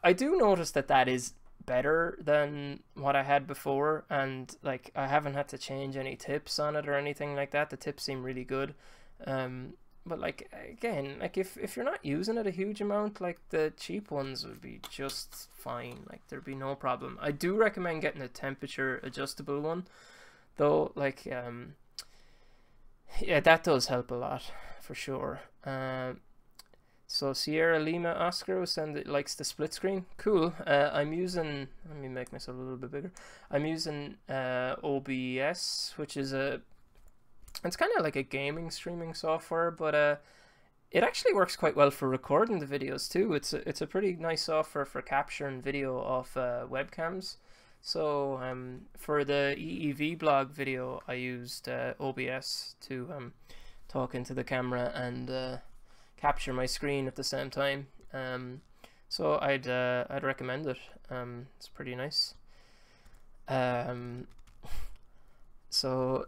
I do notice that is better than what I had before, and like I haven't had to change any tips on it or anything like that. The tips seem really good. But like again, like if you're not using it a huge amount, like the cheap ones would be just fine. Like there'd be no problem. I do recommend getting a temperature adjustable one though. Like yeah, that does help a lot for sure. So Sierra Lima Oscar was saying that it likes the split screen. Cool. I'm using, let me make myself a little bit bigger. I'm using OBS, which is it's kind of like a gaming streaming software, but it actually works quite well for recording the videos too. It's a pretty nice software for capturing video off webcams. So for the EEVblog video, I used OBS to talk into the camera and capture my screen at the same time. So I'd recommend it. It's pretty nice. So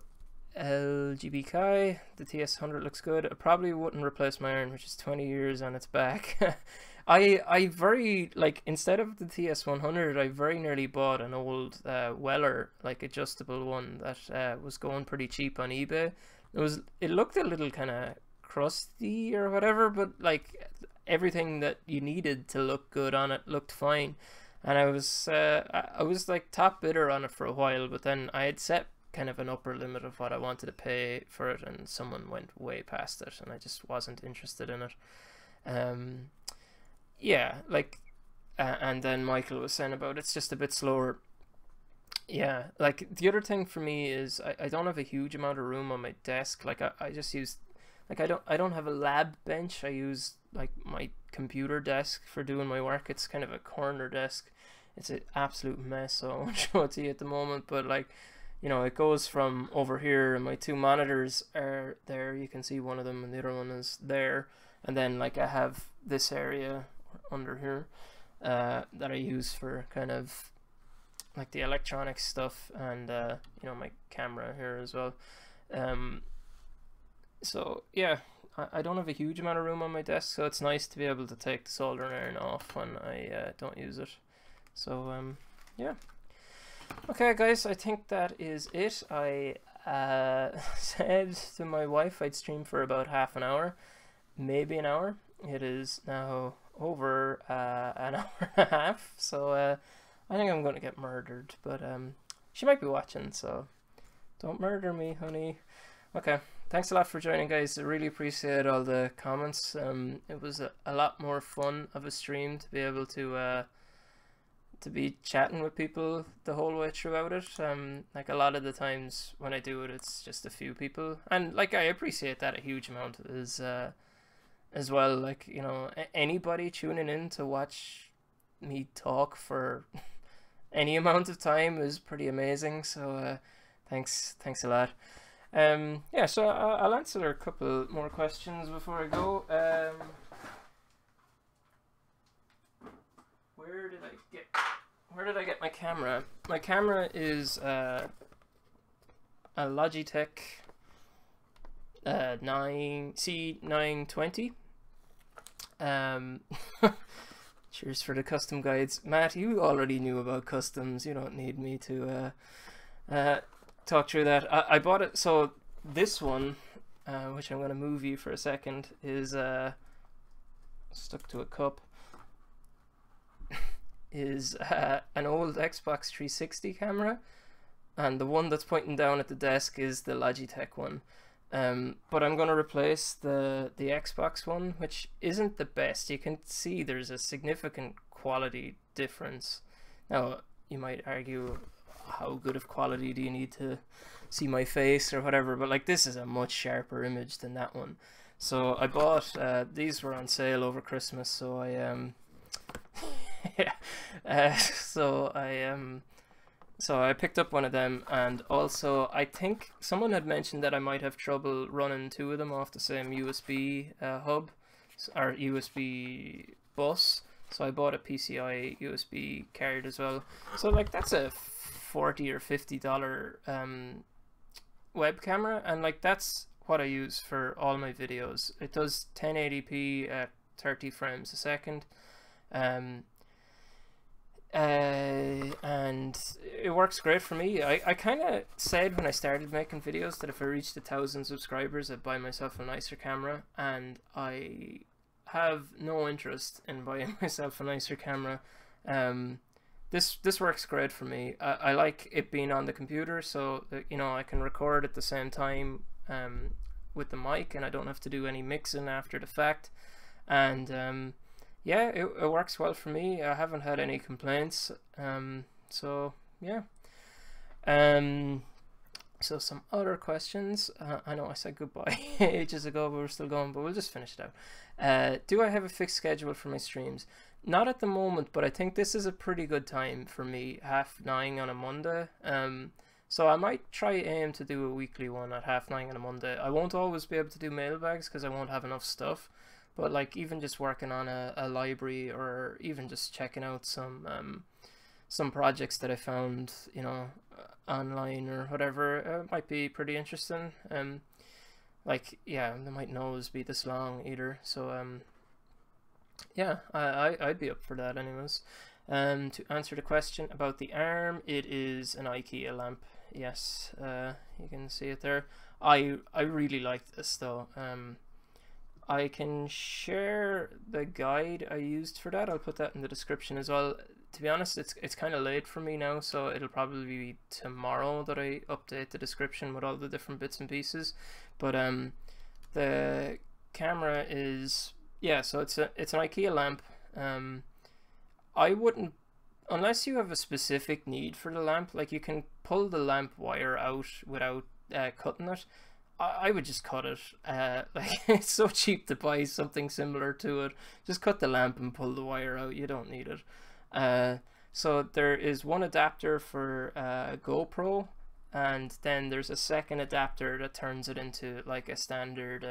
LGB Kai, the TS100 looks good. I probably wouldn't replace my iron, which is 20 years on its back. I very, like, instead of the TS100, I very nearly bought an old Weller, like adjustable one that was going pretty cheap on eBay. It looked a little kind of crusty or whatever, but like everything that you needed to look good on it looked fine. And I was like top bidder on it for a while, but then I had set kind of an upper limit of what I wanted to pay for it, and someone went way past it, and I just wasn't interested in it. Yeah, like and then Michael was saying about it's just a bit slower. Yeah, like the other thing for me is I don't have a huge amount of room on my desk. Like I just use, like I don't have a lab bench. I use like my computer desk for doing my work. It's kind of a corner desk. It's an absolute mess, so I won't show it to you at the moment, but like, you know, it goes from over here, and my two monitors are there. You can see one of them and the other one is there. And then like I have this area under here. that I use for kind of like the electronic stuff, and you know, my camera here as well. So yeah, I don't have a huge amount of room on my desk, so it's nice to be able to take the soldering iron off when I don't use it. So yeah. Okay guys, I think that is it. I said to my wife I'd stream for about half an hour, maybe an hour. It is now over an hour and a half, so I think I'm going to get murdered, but she might be watching, so don't murder me, honey. Okay, thanks a lot for joining, guys. I really appreciate all the comments. It was a lot more fun of a stream to be able to be chatting with people the whole way throughout it. Like a lot of the times when I do it, it's just a few people, and like I appreciate that a huge amount as well. Like, you know, anybody tuning in to watch me talk for any amount of time is pretty amazing. So thanks a lot. Yeah, so I'll answer a couple more questions before I go. Where did I get my camera? My camera is a Logitech C920. Cheers for the custom guides. Matt, you already knew about customs. You don't need me to talk through that. I bought it. So this one, which I'm going to move you for a second, is stuck to a cup. Is an old Xbox 360 camera, and the one that's pointing down at the desk is the Logitech one. But I'm going to replace the Xbox one, which isn't the best. You can see there's a significant quality difference. Now, you might argue, how good of quality do you need to see my face or whatever, but like, this is a much sharper image than that one. So I bought, these were on sale over Christmas, so I yeah, so I picked up one of them, and also I think someone had mentioned that I might have trouble running two of them off the same USB hub or USB bus, so I bought a PCI USB card as well. So like, that's a $40 or $50 web camera, and like, that's what I use for all my videos. It does 1080p at 30 frames a second. And it works great for me. I kind of said when I started making videos that if I reached 1,000 subscribers I'd buy myself a nicer camera, and I have no interest in buying myself a nicer camera. This works great for me. I like it being on the computer, so that, you know, I can record at the same time with the mic, and I don't have to do any mixing after the fact. And yeah, it works well for me. I haven't had any complaints. So yeah. So some other questions. I know I said goodbye ages ago, but we're still going, but we'll just finish it out. Do I have a fixed schedule for my streams? Not at the moment, but I think this is a pretty good time for me, 9:30 on a Monday. So I might try aim to do a weekly one at 9:30 on a Monday. I won't always be able to do mailbags because I won't have enough stuff. But like, even just working on a library, or even just checking out some projects that I found, you know, online or whatever, might be pretty interesting. Like, yeah, they might not always be this long either. So yeah, I'd be up for that anyways. To answer the question about the arm, it is an IKEA lamp. Yes, you can see it there. I really like this though. I can share the guide I used for that. I'll put that in the description as well. To be honest, it's kind of late for me now, so it'll probably be tomorrow that I update the description with all the different bits and pieces. But the camera is, yeah, so it's an IKEA lamp. I wouldn't, unless you have a specific need for the lamp, like you can pull the lamp wire out without cutting it. I would just cut it. Like, it's so cheap to buy something similar to it. Just cut the lamp and pull the wire out. You don't need it. So there is one adapter for GoPro, and then there's a second adapter that turns it into like a standard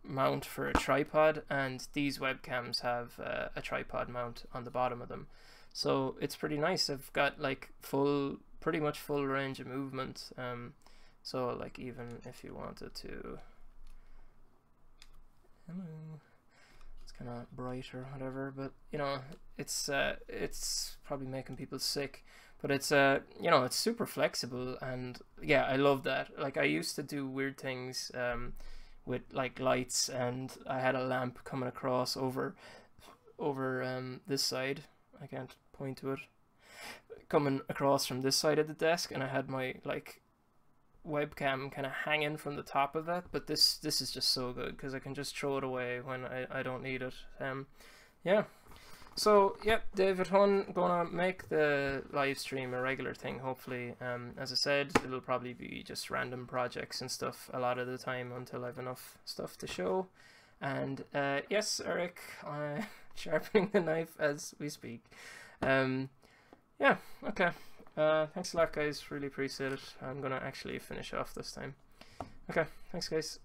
mount for a tripod, and these webcams have a tripod mount on the bottom of them, so it's pretty nice. I've got like pretty much full range of movement. So like even if you wanted to, it's kind of bright or whatever, but you know, it's probably making people sick, but it's you know, it's super flexible, and yeah, I love that. Like I used to do weird things with like lights, and I had a lamp coming across over this side. I can't point to it, coming across from this side of the desk, and I had my like webcam kind of hanging from the top of that, but this is just so good because I can just throw it away when I don't need it. Yeah, so yep, David Hun gonna make the live stream a regular thing, hopefully. As I said, it'll probably be just random projects and stuff a lot of the time until I have enough stuff to show. And yes, Eric, sharpening the knife as we speak. Yeah, okay. Thanks a lot, guys. Really appreciate it. I'm gonna actually finish off this time. Okay, thanks, guys.